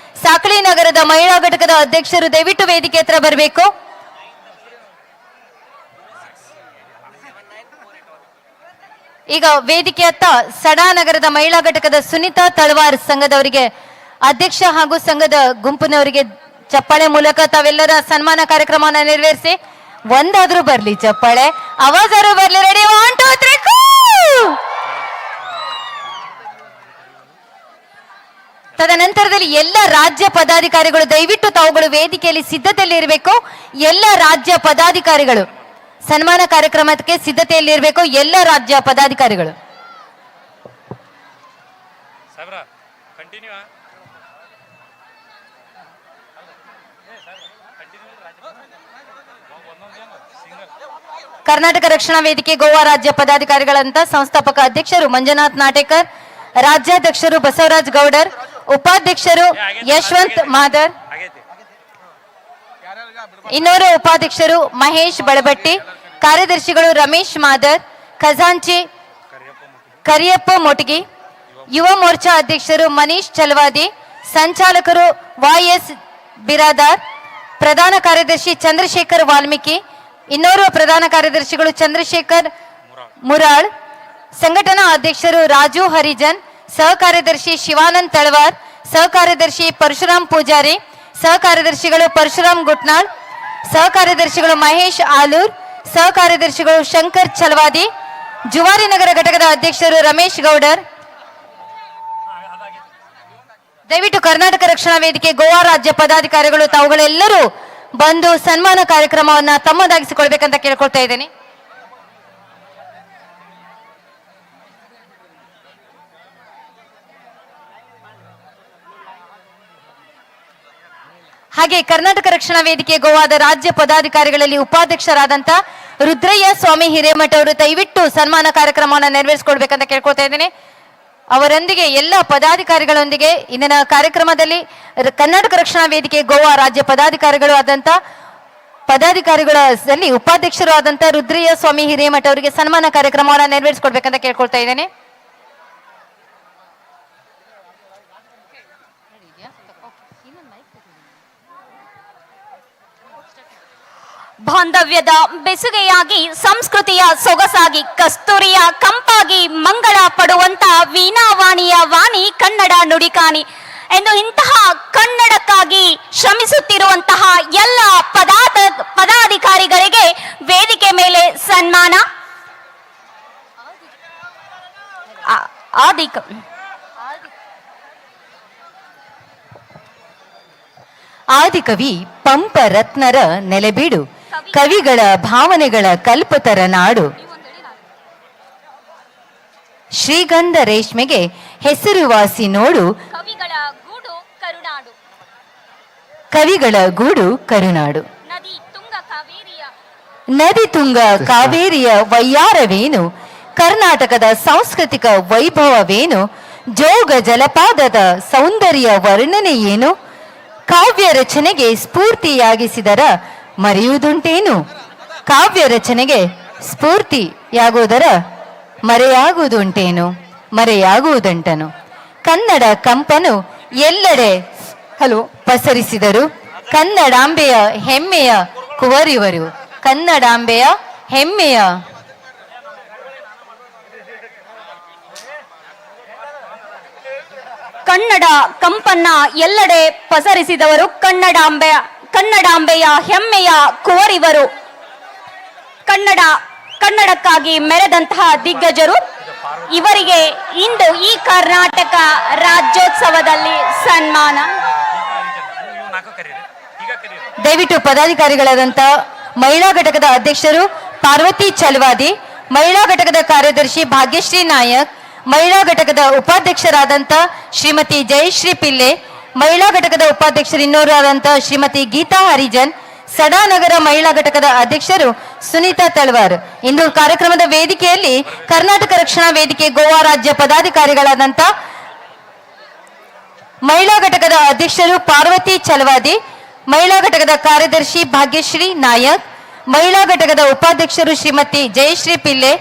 ಸಾಕಳಿ ನಗರದ ಮಹಿಳಾ ಘಟಕದ ಅಧ್ಯಕ್ಷರು ದಯವಿಟ್ಟು ವೇದಿಕೆ ಹತ್ರ ಬರಬೇಕು. ಈಗ ವೇದಿಕೆ ಹತ್ತ ಸಡಾನಗರದ ಮಹಿಳಾ ಘಟಕದ ಸುನೀತಾ ತಳವಾರ್ ಸಂಘದವರಿಗೆ ಅಧ್ಯಕ್ಷ ಹಾಗೂ ಸಂಘದ ಗುಂಪಿನವರಿಗೆ ಚಪ್ಪಾಳೆ ಮೂಲಕ ತಾವೆಲ್ಲರ ಸನ್ಮಾನ ಕಾರ್ಯಕ್ರಮವನ್ನು ನೆರವೇರಿಸಿ. ಒಂದಾದ್ರೂ ಬರ್ಲಿ ಚಪ್ಪಾಳೆ, ಆವಾಜಾದ್ರೂ ಬರ್ಲಿ. ರೆಡಿ, 1 2 3 ತದನಂತರದಲ್ಲಿ ಎಲ್ಲ ರಾಜ್ಯ ಪದಾಧಿಕಾರಿಗಳು ದಯವಿಟ್ಟು ತಾವುಗಳು ವೇದಿಕೆಯಲ್ಲಿ ಸಿದ್ಧತೆಯಲ್ಲಿ ಇರಬೇಕು. ಎಲ್ಲ ರಾಜ್ಯ ಪದಾಧಿಕಾರಿಗಳು ಸನ್ಮಾನ ಕಾರ್ಯಕ್ರಮಕ್ಕೆ ಸಿದ್ಧತೆಯಲ್ಲಿರಬೇಕು ಎಲ್ಲ ರಾಜ್ಯ ಪದಾಧಿಕಾರಿಗಳು. ಕರ್ನಾಟಕ ರಕ್ಷಣಾ ವೇದಿಕೆ ಗೋವಾ ರಾಜ್ಯ ಪದಾಧಿಕಾರಿಗಳಂತ ಸಂಸ್ಥಾಪಕ ಅಧ್ಯಕ್ಷರು ಮಂಜುನಾಥ್ ನಾಟೇಕರ್, ರಾಜ್ಯಾಧ್ಯಕ್ಷರು ಬಸವರಾಜ್ ಗೌಡರ್, ಉಪಾಧ್ಯಕ್ಷರು ಯಶವಂತ್ ಮಾದರ್, ಇನ್ನೋರ್ವ ಉಪಾಧ್ಯಕ್ಷರು ಮಹೇಶ್ ಬಳಬಟ್ಟಿ, ಕಾರ್ಯದರ್ಶಿಗಳು ರಮೇಶ್ ಮಾದರ್, ಖಜಾಂಚಿ ಕರಿಯಪ್ಪ ಮೊಟಗಿ, ಯುವ ಮೋರ್ಚಾ ಅಧ್ಯಕ್ಷರು ಮನೀಶ್ ಚಲವಾದಿ, ಸಂಚಾಲಕರು YS ಬಿರಾದಾರ್, ಪ್ರಧಾನ ಕಾರ್ಯದರ್ಶಿ ಚಂದ್ರಶೇಖರ್ ವಾಲ್ಮೀಕಿ, ಇನ್ನೋರ್ವ ಪ್ರಧಾನ ಕಾರ್ಯದರ್ಶಿಗಳು ಚಂದ್ರಶೇಖರ್ ಮುರಾಳ್, ಸಂಘಟನಾ ಅಧ್ಯಕ್ಷರು ರಾಜು ಹರಿಜನ್, ಸಹ ಕಾರ್ಯದರ್ಶಿ ಶಿವಾನಂದ್ ತಳವಾರ್, ಸಹ ಕಾರ್ಯದರ್ಶಿ ಪರಶುರಾಮ್ ಪೂಜಾರಿ, ಸಹ ಕಾರ್ಯದರ್ಶಿಗಳು ಪರಶುರಾಮ್ ಗುಟ್ನಾಳ್, ಸಹ ಕಾರ್ಯದರ್ಶಿಗಳು ಮಹೇಶ್ ಆಲೂರ್, ಸಹ ಕಾರ್ಯದರ್ಶಿಗಳು ಶಂಕರ್ ಚಲವಾದಿ, ಜುವಾರಿ ನಗರ ಘಟಕದ ಅಧ್ಯಕ್ಷರು ರಮೇಶ್ ಗೌಡರ್. ದಯವಿಟ್ಟು ಕರ್ನಾಟಕ ರಕ್ಷಣಾ ವೇದಿಕೆ ಗೋವಾ ರಾಜ್ಯ ಪದಾಧಿಕಾರಿಗಳು ತಾವುಗಳೆಲ್ಲರೂ ಬಂದು ಸನ್ಮಾನ ಕಾರ್ಯಕ್ರಮವನ್ನ ತಮ್ಮದಾಗಿಸಿಕೊಳ್ಬೇಕಂತ ಕೇಳ್ಕೊಳ್ತಾ ಇದ್ದೇನೆ. ಹಾಗೆ ಕರ್ನಾಟಕ ರಕ್ಷಣಾ ವೇದಿಕೆ ಗೋವಾದ ರಾಜ್ಯ ಪದಾಧಿಕಾರಿಗಳಲ್ಲಿ ಉಪಾಧ್ಯಕ್ಷರಾದಂತ ರುದ್ರಯ್ಯ ಸ್ವಾಮಿ ಹಿರೇಮಠ ಅವರು ದಯವಿಟ್ಟು ಸನ್ಮಾನ ಕಾರ್ಯಕ್ರಮವನ್ನು ನೆರವೇರಿಸಿಕೊಳ್ಬೇಕಂತ ಕೇಳ್ಕೊಳ್ತಾ ಇದ್ದೇನೆ. ಅವರೊಂದಿಗೆ ಎಲ್ಲ ಪದಾಧಿಕಾರಿಗಳೊಂದಿಗೆ ಇಂದಿನ ಕಾರ್ಯಕ್ರಮದಲ್ಲಿ ಕರ್ನಾಟಕ ರಕ್ಷಣಾ ವೇದಿಕೆ ಗೋವಾ ರಾಜ್ಯ ಪದಾಧಿಕಾರಿಗಳು ಆದಂತ ಪದಾಧಿಕಾರಿಗಳಲ್ಲಿ ಉಪಾಧ್ಯಕ್ಷರು ಆದಂತ ರುದ್ರಯ್ಯ ಸ್ವಾಮಿ ಹಿರೇಮಠ ಅವರಿಗೆ ಸನ್ಮಾನ ಕಾರ್ಯಕ್ರಮವನ್ನು ನೆರವೇರಿಸಿಕೊಡ್ಬೇಕಂತ ಕೇಳ್ಕೊಳ್ತಾ ಇದ್ದೇನೆ. ಬಾಂಧವ್ಯದ ಬೆಸುಗೆಯಾಗಿ ಸಂಸ್ಕೃತಿಯ ಸೊಗಸಾಗಿ ಕಸ್ತೂರಿಯ ಕಂಪಾಗಿ ಮಂಗಳ ಪಡುವಂತ ವೀಣಾವಾಣಿಯ ವಾಣಿ ಕನ್ನಡ ನುಡಿಕಾನಿ ಎಂದು ಇಂತಹ ಕನ್ನಡಕ್ಕಾಗಿ ಶ್ರಮಿಸುತ್ತಿರುವಂತಹ ಎಲ್ಲ ಪದಾಧಿಕಾರಿಗಳಿಗೆ ವೇದಿಕೆ ಮೇಲೆ ಸನ್ಮಾನ. ಆದಿಕವಿ ಪಂಪ ರತ್ನರ ನೆಲೆಬೀಡು, ಕವಿಗಳ ಭಾವನೆಗಳ ಕಲ್ಪತರ ನಾಡು, ಶ್ರೀಗಂಧ ರೇಷ್ಮೆಗೆ ಹೆಸರುವಾಸಿ ನೋಡು, ಕವಿಗಳ ಗೂಡು ಕರುನಾಡು. ನದಿ ತುಂಗ ಕಾವೇರಿಯ ವಯ್ಯಾರವೇನು, ಕರ್ನಾಟಕದ ಸಾಂಸ್ಕೃತಿಕ ವೈಭವವೇನು, ಜೋಗ ಜಲಪಾತದ ಸೌಂದರ್ಯ ವರ್ಣನೆ ಏನು, ಕಾವ್ಯ ರಚನೆಗೆ ಸ್ಫೂರ್ತಿಯಾಗಿಸಿದರ ಮರೆಯುವುದುಂಟೇನು, ಕಾವ್ಯ ರಚನೆಗೆ ಸ್ಫೂರ್ತಿಯಾಗುವುದರ ಮರೆಯಾಗುವುದುಂಟನು. ಕನ್ನಡ ಕಂಪನು ಎಲ್ಲೆಡೆ ಪಸರಿಸಿದರು, ಕನ್ನಡಾಂಬೆಯ ಹೆಮ್ಮೆಯ ಕುವರಿವರು, ಕನ್ನಡಾಂಬೆಯ ಹೆಮ್ಮೆಯ ಕನ್ನಡ ಕಂಪನ್ನ ಎಲ್ಲೆಡೆ ಪಸರಿಸಿದವರು, ಕನ್ನಡಾಂಬೆಯ ಹೆಮ್ಮೆಯ ಕುವರಿವರು, ಕನ್ನಡಕ್ಕಾಗಿ ಮೆರೆದಂತಹ ದಿಗ್ಗಜರು. ಇವರಿಗೆ ಇಂದು ಈ ಕರ್ನಾಟಕ ರಾಜ್ಯೋತ್ಸವದಲ್ಲಿ ಸನ್ಮಾನ. ದಯವಿಟ್ಟು ಪದಾಧಿಕಾರಿಗಳಾದಂತ ಮಹಿಳಾ ಘಟಕದ ಅಧ್ಯಕ್ಷರು ಪಾರ್ವತಿ ಚಲವಾದಿ, ಮಹಿಳಾ ಘಟಕದ ಕಾರ್ಯದರ್ಶಿ ಭಾಗ್ಯಶ್ರೀ ನಾಯಕ್, ಮಹಿಳಾ ಘಟಕದ ಉಪಾಧ್ಯಕ್ಷರಾದಂತ ಶ್ರೀಮತಿ ಜಯಶ್ರೀ ಪಿಲ್ಲೆ, ಮಹಿಳಾ ಘಟಕದ ಉಪಾಧ್ಯಕ್ಷರು ಇನ್ನೋರಾದಂತ ಶ್ರೀಮತಿ ಗೀತಾ ಹರಿಜನ್, ಸಡಾನಗರ ಮಹಿಳಾ ಘಟಕದ ಅಧ್ಯಕ್ಷರು ಸುನೀತಾ ತಳವಾರ್. ಇಂದು ಕಾರ್ಯಕ್ರಮದ ವೇದಿಕೆಯಲ್ಲಿ ಕರ್ನಾಟಕ ರಕ್ಷಣಾ ವೇದಿಕೆ ಗೋವಾ ರಾಜ್ಯ ಪದಾಧಿಕಾರಿಗಳಾದಂತ ಮಹಿಳಾ ಘಟಕದ ಅಧ್ಯಕ್ಷರು ಪಾರ್ವತಿ ಚಲವಾದಿ, ಮಹಿಳಾ ಘಟಕದ ಕಾರ್ಯದರ್ಶಿ ಭಾಗ್ಯಶ್ರೀ ನಾಯಕ್, ಮಹಿಳಾ ಘಟಕದ ಉಪಾಧ್ಯಕ್ಷರು ಶ್ರೀಮತಿ ಜಯಶ್ರೀ ಪಿಲ್ಲೆ,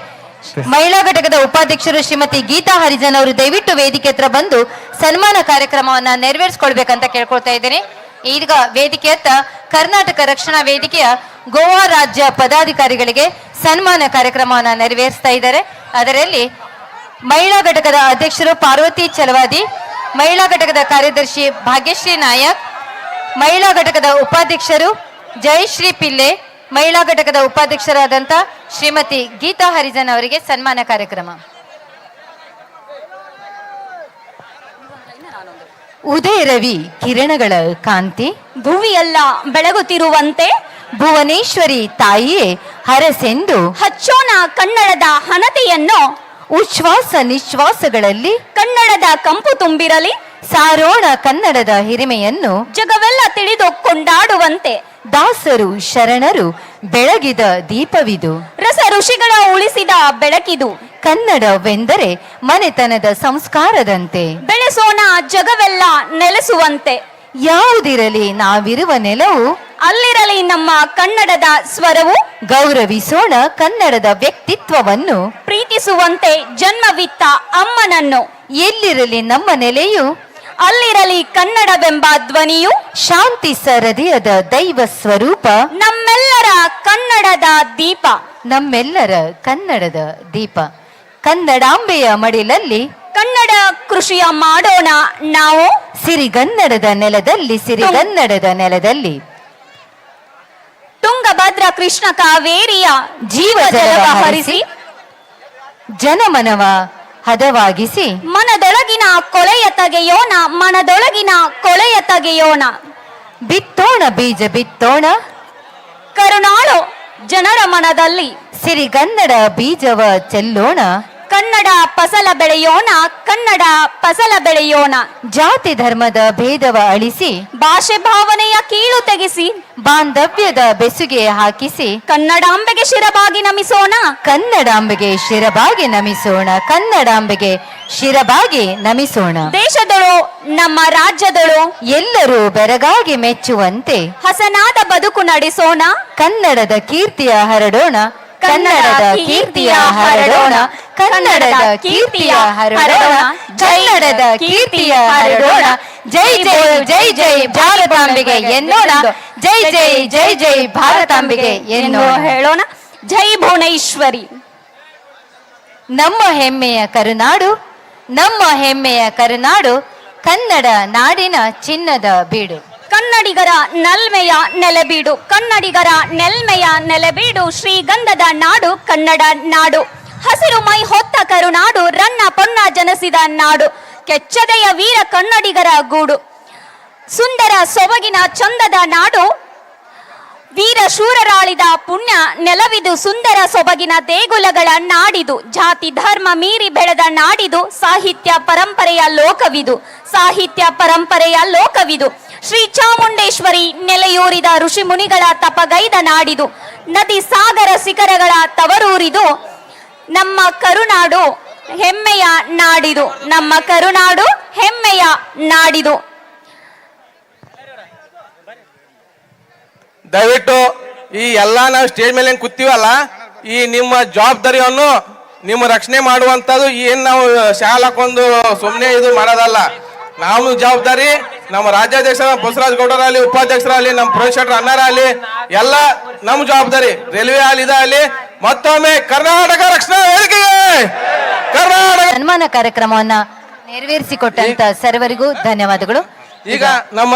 ಮಹಿಳಾ ಘಟಕದ ಉಪಾಧ್ಯಕ್ಷರು ಶ್ರೀಮತಿ ಗೀತಾ ಹರಿಜನ್ ಅವರು ದಯವಿಟ್ಟು ವೇದಿಕೆ ಹತ್ರ ಬಂದು ಸನ್ಮಾನ ಕಾರ್ಯಕ್ರಮವನ್ನ ನೆರವೇರಿಸಿಕೊಳ್ಬೇಕಂತ ಕೇಳ್ಕೊಳ್ತಾ ಇದ್ದೇನೆ. ಈಗ ವೇದಿಕೆಯತ್ತ ಕರ್ನಾಟಕ ರಕ್ಷಣಾ ವೇದಿಕೆಯ ಗೋವಾ ರಾಜ್ಯ ಪದಾಧಿಕಾರಿಗಳಿಗೆ ಸನ್ಮಾನ ಕಾರ್ಯಕ್ರಮವನ್ನ ನೆರವೇರಿಸ್ತಾ ಇದ್ದಾರೆ. ಅದರಲ್ಲಿ ಮಹಿಳಾ ಘಟಕದ ಅಧ್ಯಕ್ಷರು ಪಾರ್ವತಿ ಚಲವಾದಿ, ಮಹಿಳಾ ಘಟಕದ ಕಾರ್ಯದರ್ಶಿ ಭಾಗ್ಯಶ್ರೀ ನಾಯಕ್, ಮಹಿಳಾ ಘಟಕದ ಉಪಾಧ್ಯಕ್ಷರು ಜಯಶ್ರೀ ಪಿಲ್ಲೆ, ಮಹಿಳಾ ಘಟಕದ ಉಪಾಧ್ಯಕ್ಷರಾದಂಥ ಶ್ರೀಮತಿ ಗೀತಾ ಹರಿಜನ್ ಅವರಿಗೆ ಸನ್ಮಾನ ಕಾರ್ಯಕ್ರಮ. ಉದಯ ರವಿ ಕಿರಣಗಳ ಕಾಂತಿ, ಭುವಿಯೆಲ್ಲ ಬೆಳಗುತ್ತಿರುವಂತೆ ಭುವನೇಶ್ವರಿ ತಾಯಿಯೇ ಹರಸೆಂದು ಹಚ್ಚೋಣ ಕನ್ನಡದ ಹಣತೆಯನ್ನು, ಉಚ್ಛ್ವಾಸ ನಿಶ್ವಾಸಗಳಲ್ಲಿ ಕನ್ನಡದ ಕಂಪು ತುಂಬಿರಲಿ, ಸಾರೋಣ ಕನ್ನಡದ ಹಿರಿಮೆಯನ್ನು. ಜಗವೆಲ್ಲ ತಿಳಿದು ಕೊಂಡಾಡುವಂತೆ ದಾಸರು ಶರಣರು ಬೆಳಗಿದ ದೀಪವಿದು. ರಸ ಋಷಿಗಳ ಉಳಿಸಿದ ಬೆಳಕಿದು. ಕನ್ನಡವೆಂದರೆ ಮನೆತನದ ಸಂಸ್ಕಾರದಂತೆ. ಬೆಳೆಸೋಣ ಜಗವೆಲ್ಲ ನೆಲೆಸುವಂತೆ. ಯಾವುದಿರಲಿ ನಾವಿರುವ ನೆಲವು, ಅಲ್ಲಿರಲಿ ನಮ್ಮ ಕನ್ನಡದ ಸ್ವರವು. ಗೌರವಿಸೋಣ ಕನ್ನಡದ ವ್ಯಕ್ತಿತ್ವವನ್ನು. ಪ್ರೀತಿಸುವಂತೆ ಜನ್ಮವಿತ್ತ ಅಮ್ಮನನ್ನು. ಎಲ್ಲಿರಲಿ ನಮ್ಮ ನೆಲೆಯು, ಅಲ್ಲಿರಲಿ ಕನ್ನಡವೆಂಬ ಧ್ವನಿಯು. ಶಾಂತಿ ಸರದಿಯದ ದೈವ ಸ್ವರೂಪ, ನಮ್ಮೆಲ್ಲರ ಕನ್ನಡದ ದೀಪ. ನಮ್ಮೆಲ್ಲರ ಕನ್ನಡದ ದೀಪ. ಕನ್ನಡಾಂಬೆಯ ಮಡಿಲಲ್ಲಿ ಕನ್ನಡ ಕೃಷಿಯ ಮಾಡೋಣ ನಾವು. ಸಿರಿಗನ್ನಡದ ನೆಲದಲ್ಲಿ, ಸಿರಿಗನ್ನಡದ ನೆಲದಲ್ಲಿ ತುಂಗಭದ್ರ ಕೃಷ್ಣ ಕಾವೇರಿಯ ಜೀವ ಜಲವ ಹರಿಸಿ ಜನಮನವ ಹದವಾಗಿಸಿ ಮನದೊಳಗಿನ ಕೊಳೆಯ ತೆಗೆಯೋಣ, ಮನದೊಳಗಿನ ಕೊಳೆಯ ತೆಗೆಯೋಣ. ಬಿತ್ತೋಣ ಬೀಜ ಬಿತ್ತೋಣ ಕರುಣಾಳು ಜನರ ಮನದಲ್ಲಿ. ಸಿರಿಗನ್ನಡ ಬೀಜವ ಚೆಲ್ಲೋಣ. ಕನ್ನಡ ಫಸಲ ಬೆಳೆಯೋಣ, ಕನ್ನಡ ಫಸಲ ಬೆಳೆಯೋಣ. ಜಾತಿ ಧರ್ಮದ ಭೇದವ ಅಳಿಸಿ, ಭಾಷೆ ಭಾವನೆಯ ಕೀಳು ತೆಗೆಸಿ, ಬಾಂಧವ್ಯದ ಬೆಸುಗೆ ಹಾಕಿಸಿ ಕನ್ನಡಾಂಬೆಗೆ ಶಿರಬಾಗಿ ನಮಿಸೋಣ. ಕನ್ನಡಾಂಬೆಗೆ ಶಿರಬಾಗಿ ನಮಿಸೋಣ. ಕನ್ನಡಾಂಬೆಗೆ ಶಿರಬಾಗಿ ನಮಿಸೋಣ. ದೇಶದಳು ನಮ್ಮ ರಾಜ್ಯದಳು ಎಲ್ಲರೂ ಬೆರಗಾಗಿ ಮೆಚ್ಚುವಂತೆ ಹಸನಾದ ಬದುಕು ನಡೆಸೋಣ. ಕನ್ನಡದ ಕೀರ್ತಿಯ ಹರಡೋಣ. ಕನ್ನಡದ ಕೀರ್ತಿಯ ಹರಡೋಣ. ಕನ್ನಡದ ಕೀರ್ತಿಯ ಹರಡೋಣ. ಕನ್ನಡದ ಕೀರ್ತಿಯ ಹರಡೋಣ. ಜೈ ಜೈ ಜೈ ಜೈ ಭಾರತಾಂಬೆಗೆ ಎನ್ನೋಣ. ಜೈ ಜೈ ಜೈ ಜೈ ಭಾರತಾಂಬೆಗೆ ಎಂದು ಎನ್ನೋಣ. ಹೇಳೋಣ. ಜೈ ಭುವನೇಶ್ವರಿ. ನಮ್ಮ ಹೆಮ್ಮೆಯ ಕರುನಾಡು, ನಮ್ಮ ಹೆಮ್ಮೆಯ ಕರುನಾಡು, ಕನ್ನಡ ನಾಡಿನ ಚಿನ್ನದ ಬೀಡು. ಕನ್ನಡಿಗರ ನಲ್ಮೆಯ ನೆಲೆಬೀಡು, ಕನ್ನಡಿಗರ ನೆಲ್ಮೆಯ ನೆಲೆಬೀಡು, ಶ್ರೀಗಂಧದ ನಾಡು ಕನ್ನಡ ನಾಡು. ಹಸಿರು ಮೈ ಹೊತ್ತ ಕರುನಾಡು, ರನ್ನ ಪೊನ್ನ ಜನಿಸಿದ ನಾಡು, ಕೆಚ್ಚದೆಯ ವೀರ ಕನ್ನಡಿಗರ ಗೂಡು. ಸುಂದರ ಸೊಬಗಿನ ಚಂದದ ನಾಡು, ವೀರ ಶೂರರಾಳಿದ ಪುಣ್ಯ ನೆಲವಿದು, ಸುಂದರ ಸೊಬಗಿನ ದೇಗುಲಗಳ ನಾಡಿದು. ಜಾತಿ ಧರ್ಮ ಮೀರಿ ಬೆಳೆದ ನಾಡಿದು, ಸಾಹಿತ್ಯ ಪರಂಪರೆಯ ಲೋಕವಿದು, ಸಾಹಿತ್ಯ ಪರಂಪರೆಯ ಲೋಕವಿದು. ಶ್ರೀ ಚಾಮುಂಡೇಶ್ವರಿ ನೆಲೆಯೂರಿದ ಋಷಿ ಮುನಿಗಳ ತಪಗೈದ ನಾಡಿದು, ನದಿ ಸಾಗರ ಶಿಖರಗಳ ತವರೂರಿದು. ನಮ್ಮ ಕರುನಾಡು ಹೆಮ್ಮೆಯ ನಾಡಿದು, ನಮ್ಮ ಕರುನಾಡು ಹೆಮ್ಮೆಯ ನಾಡಿದು. ದಯವಿಟ್ಟು ಈ ಎಲ್ಲಾ ನಾವು ಸ್ಟೇಜ್ ಮೇಲೆ ಹೆಂಗ್ ಕೂತೀವಲ್ಲ, ಈ ನಿಮ್ಮ ಜವಾಬ್ದಾರಿಯನ್ನು ನಿಮ್ಮ ರಕ್ಷಣೆ ಮಾಡುವಂತದ್ದು ಏನ್ ನಾವು ಶಾಲ್ ಹಾಕೊಂಡು ಸುಮ್ಮನೆ ಇದು ಮಾಡೋದಲ್ಲ. ನಾವು ಜವಾಬ್ದಾರಿ ನಮ್ಮ ರಾಜ್ಯಾಧ್ಯಕ್ಷ ಬಸವರಾಜ ಗೌಡರಾಗಲಿ, ಉಪಾಧ್ಯಕ್ಷರಾಗಲಿ, ನಮ್ಮ ಪ್ರೊಫೆಸರ್ ಅಣ್ಣರಾಗಲಿ, ಎಲ್ಲ ನಮ್ಮ ಜವಾಬ್ದಾರಿ. ರೈಲ್ವೆ ಅಲ್ಲಿ ಇದಾಗಲಿ, ಮತ್ತೊಮ್ಮೆ ಕರ್ನಾಟಕ ರಕ್ಷಣಾ ವೇದಿಕೆಗೆ ಕರ್ನಾಟಕ ಸನ್ಮಾನ ಕಾರ್ಯಕ್ರಮವನ್ನ ನೆರವೇರಿಸಿಕೊಟ್ಟಂತ ಸರ್ವರಿಗೂ ಧನ್ಯವಾದಗಳು. ಈಗ ನಮ್ಮ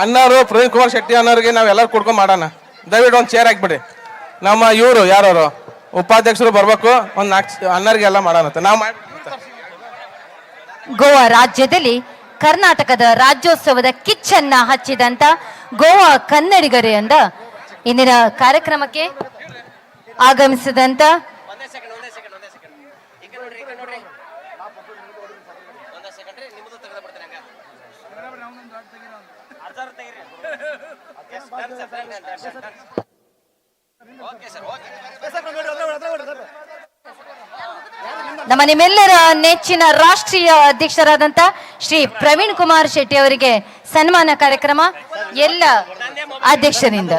ಅಣ್ಣವರು ಪ್ರವೀಣ್ ಕುಮಾರ್ ಶೆಟ್ಟಿ ಅನ್ನೋರಿಗೆ ನಾವೆಲ್ಲರೂ ಕುಡ್ಕೊಂಡ್ ಮಾಡೋಣ. ದಯವಿಟ್ಟು ಒಂದು ಚೇರ್ ಹಾಕ್ಬಿಡಿ. ನಮ್ಮ ಇವರು ಯಾರು ಉಪಾಧ್ಯಕ್ಷರು ಬರ್ಬೇಕು, ಒಂದ್ 4 ಅಣ್ಣರಿಗೆ ಎಲ್ಲ ಮಾಡೋಣ ನಾವು ಗೋವಾ ರಾಜ್ಯದಲ್ಲಿ ಕರ್ನಾಟಕದ ರಾಜ್ಯೋತ್ಸವದ ಕಿಚ್ಚನ್ನ ಹಚ್ಚಿದಂತ ಗೋವಾ ಕನ್ನಡಿಗರಿಂದ ಇಂದಿನ ಕಾರ್ಯಕ್ರಮಕ್ಕೆ ಆಗಮಿಸಿದಂತ ನಮ್ಮ ನಿಮ್ಮೆಲ್ಲರ ನೆಚ್ಚಿನ ರಾಷ್ಟ್ರೀಯ ಅಧ್ಯಕ್ಷರಾದಂತ ಶ್ರೀ ಪ್ರವೀಣ್ ಕುಮಾರ್ ಶೆಟ್ಟಿ ಅವರಿಗೆ ಸನ್ಮಾನ ಕಾರ್ಯಕ್ರಮ ಎಲ್ಲ ಅಧ್ಯಕ್ಷರಿಂದ.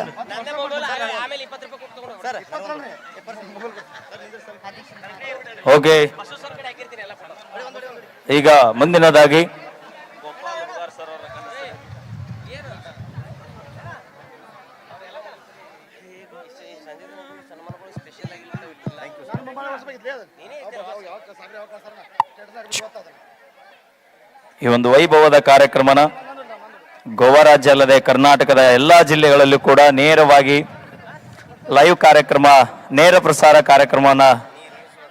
ಓಕೆ, ಈಗ ಮುಂದಿನದಾಗಿ ಈ ಒಂದು ವೈಭವದ ಕಾರ್ಯಕ್ರಮನ ಗೋವಾ ರಾಜ್ಯ ಅಲ್ಲದೆ ಕರ್ನಾಟಕದ ಎಲ್ಲಾ ಜಿಲ್ಲೆಗಳಲ್ಲೂ ಕೂಡ ನೇರವಾಗಿ ಲೈವ್ ಕಾರ್ಯಕ್ರಮ, ನೇರ ಪ್ರಸಾರ ಕಾರ್ಯಕ್ರಮವನ್ನ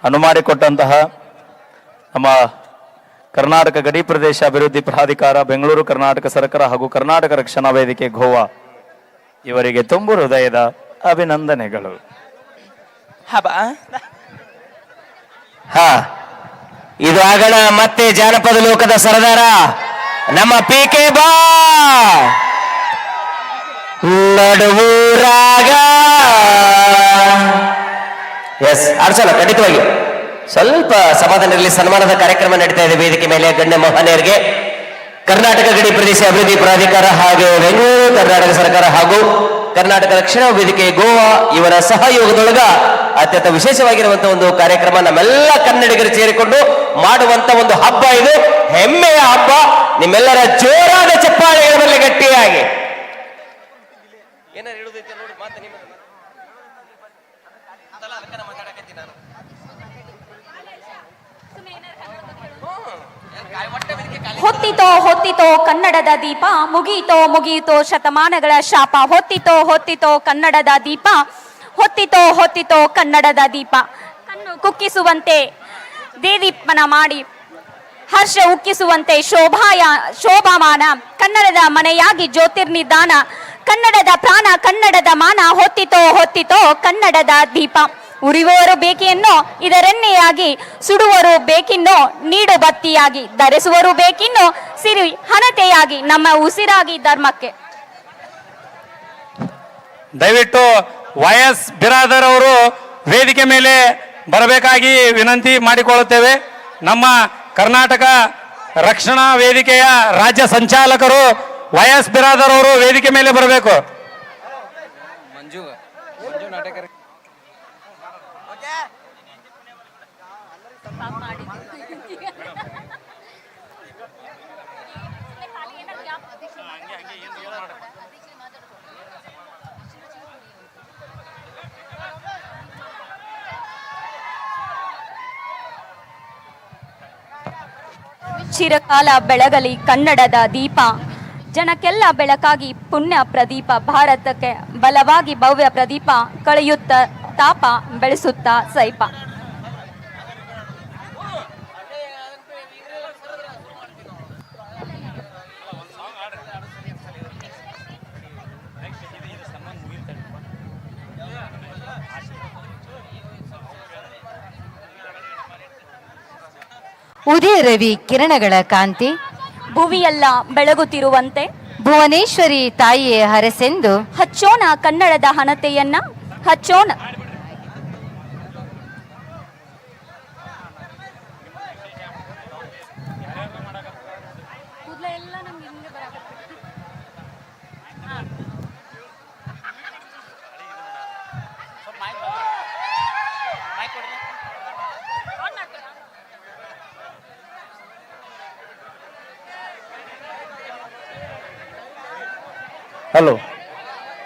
ಅನುಮಾಡಿಕೊಟ್ಟಂತಹ ನಮ್ಮ ಕರ್ನಾಟಕ ಗಡಿ ಪ್ರದೇಶ ಅಭಿವೃದ್ಧಿ ಪ್ರಾಧಿಕಾರ, ಬೆಂಗಳೂರು ಕರ್ನಾಟಕ ಸರ್ಕಾರ ಹಾಗೂ ಕರ್ನಾಟಕ ರಕ್ಷಣಾ ವೇದಿಕೆ ಗೋವಾ ಇವರಿಗೆ ತುಂಬು ಹೃದಯದ ಅಭಿನಂದನೆಗಳು. ಹಬ್ಬ ಹಾ ಇದು ಆಗಣ ಮತ್ತೆ ಜಾನಪದ ಲೋಕದ ಸರದಾರ ನಮ್ಮ ಪಿ ಕೆ ಬಾ ನಡುವೂರಾಗ ಎಸ್ ಆಡ್ಸಲ್ಲ ಖಂಡಿತವಾಗಿ ಸ್ವಲ್ಪ ಸಮಾಧಾನದಲ್ಲಿ ಸನ್ಮಾನದ ಕಾರ್ಯಕ್ರಮ ನಡೀತಾ ಇದೆ ವೇದಿಕೆ ಮೇಲೆ ಗಣ್ಯ ಮಹನೀಯರಿಗೆ ಕರ್ನಾಟಕ ಗಡಿ ಪ್ರದೇಶ ಅಭಿವೃದ್ಧಿ ಪ್ರಾಧಿಕಾರ ಹಾಗೆ ಬೆಂಗಳೂರು ಕರ್ನಾಟಕ ಸರ್ಕಾರ ಹಾಗೂ ಕರ್ನಾಟಕ ರಕ್ಷಣಾ ವೇದಿಕೆ ಗೋವಾ ಇವರ ಸಹಯೋಗದೊಳಗ ಅತ್ಯಂತ ವಿಶೇಷವಾಗಿರುವಂತಹ ಒಂದು ಕಾರ್ಯಕ್ರಮ ನಮ್ಮೆಲ್ಲ ಕನ್ನಡಿಗರು ಸೇರಿಕೊಂಡು ಮಾಡುವಂತ ಒಂದು ಹಬ್ಬ ಇದು ಹೆಮ್ಮೆಯ ಹಬ್ಬ ನಿಮ್ಮೆಲ್ಲರ ಜೋರಾದ ಚಪ್ಪಾಳೆಗಳ ಮೇಲೆ ಗಟ್ಟಿಯಾಗಿ ಏನಾರು ಹೇಳುದೈತೆ ನೋಡಿ ಮಾತು ನಿಮ್ಮ ಹೊತ್ತಿತೋ ಹೊತ್ತಿತೋ ಕನ್ನಡದ ದೀಪ ಮುಗಿಯಿತೋ ಮುಗಿಯಿತೋ ಶತಮಾನಗಳ ಶಾಪ ಹೊತ್ತಿತೋ ಹೊತ್ತಿತೋ ಕನ್ನಡದ ದೀಪ ಹೊತ್ತಿತೋ ಹೊತ್ತಿತೋ ಕನ್ನಡದ ದೀಪ ಕಣ್ಣು ಕುಕ್ಕಿಸುವಂತೆ ದೇದೀಪನ ಮಾಡಿ ಹರ್ಷ ಉಕ್ಕಿಸುವಂತೆ ಶೋಭಾಮಾನ ಕನ್ನಡದ ಮನೆಯಾಗಿ ಜ್ಯೋತಿರ್ನಿದಾನ ಕನ್ನಡದ ಪ್ರಾಣ ಕನ್ನಡದ ಮಾನ ಹೊತ್ತಿತೋ ಹೊತ್ತಿತೋ ಕನ್ನಡದ ದೀಪ ಉರಿಯುವವರು ಬೇಕಿನ್ನೋ ಇದರೆನ್ನೆಯಾಗಿ ಸುಡುವರು ಬೇಕಿನ್ನೋ ನೀಡು ಬತ್ತಿಯಾಗಿ ಧರಿಸುವರು ಬೇಕಿನ್ನೋ ಸಿರಿ ಹಣತೆಯಾಗಿ ನಮ್ಮ ಉಸಿರಾಗಿ ಧರ್ಮಕ್ಕೆ. ದಯವಿಟ್ಟು ವೈಎಸ್ ಬಿರಾದರ್ ಅವರು ವೇದಿಕೆ ಮೇಲೆ ಬರಬೇಕಾಗಿ ವಿನಂತಿ ಮಾಡಿಕೊಳ್ಳುತ್ತೇವೆ. ನಮ್ಮ ಕರ್ನಾಟಕ ರಕ್ಷಣಾ ವೇದಿಕೆಯ ರಾಜ್ಯ ಸಂಚಾಲಕರು ವೈಎಸ್ ಬಿರಾದರ್ ಅವರು ವೇದಿಕೆ ಮೇಲೆ ಬರಬೇಕು. ಚಿರಕಾಲ ಬೆಳಗಲಿ ಕನ್ನಡದ ದೀಪ ಜನಕ್ಕೆಲ್ಲ ಬೆಳಕಾಗಿ ಪುಣ್ಯ ಪ್ರದೀಪ ಭಾರತಕ್ಕೆ ಬಲವಾಗಿ ಭವ್ಯ ಪ್ರದೀಪ ಕಳೆಯುತ್ತ ತಾಪ ಬೆಳೆಸುತ್ತಾ ಸೈಪ. ಉದಯ ರವಿ ಕಿರಣಗಳ ಕಾಂತಿ ಭುವಿಯೆಲ್ಲ ಬೆಳಗುತ್ತಿರುವಂತೆ ಭುವನೇಶ್ವರಿ ತಾಯಿಯೇ ಹರಸೆಂದು ಹಚ್ಚೋಣ ಕನ್ನಡದ ಹಣತೆಯನ್ನ ಹಚ್ಚೋಣ. ಹಲೋ,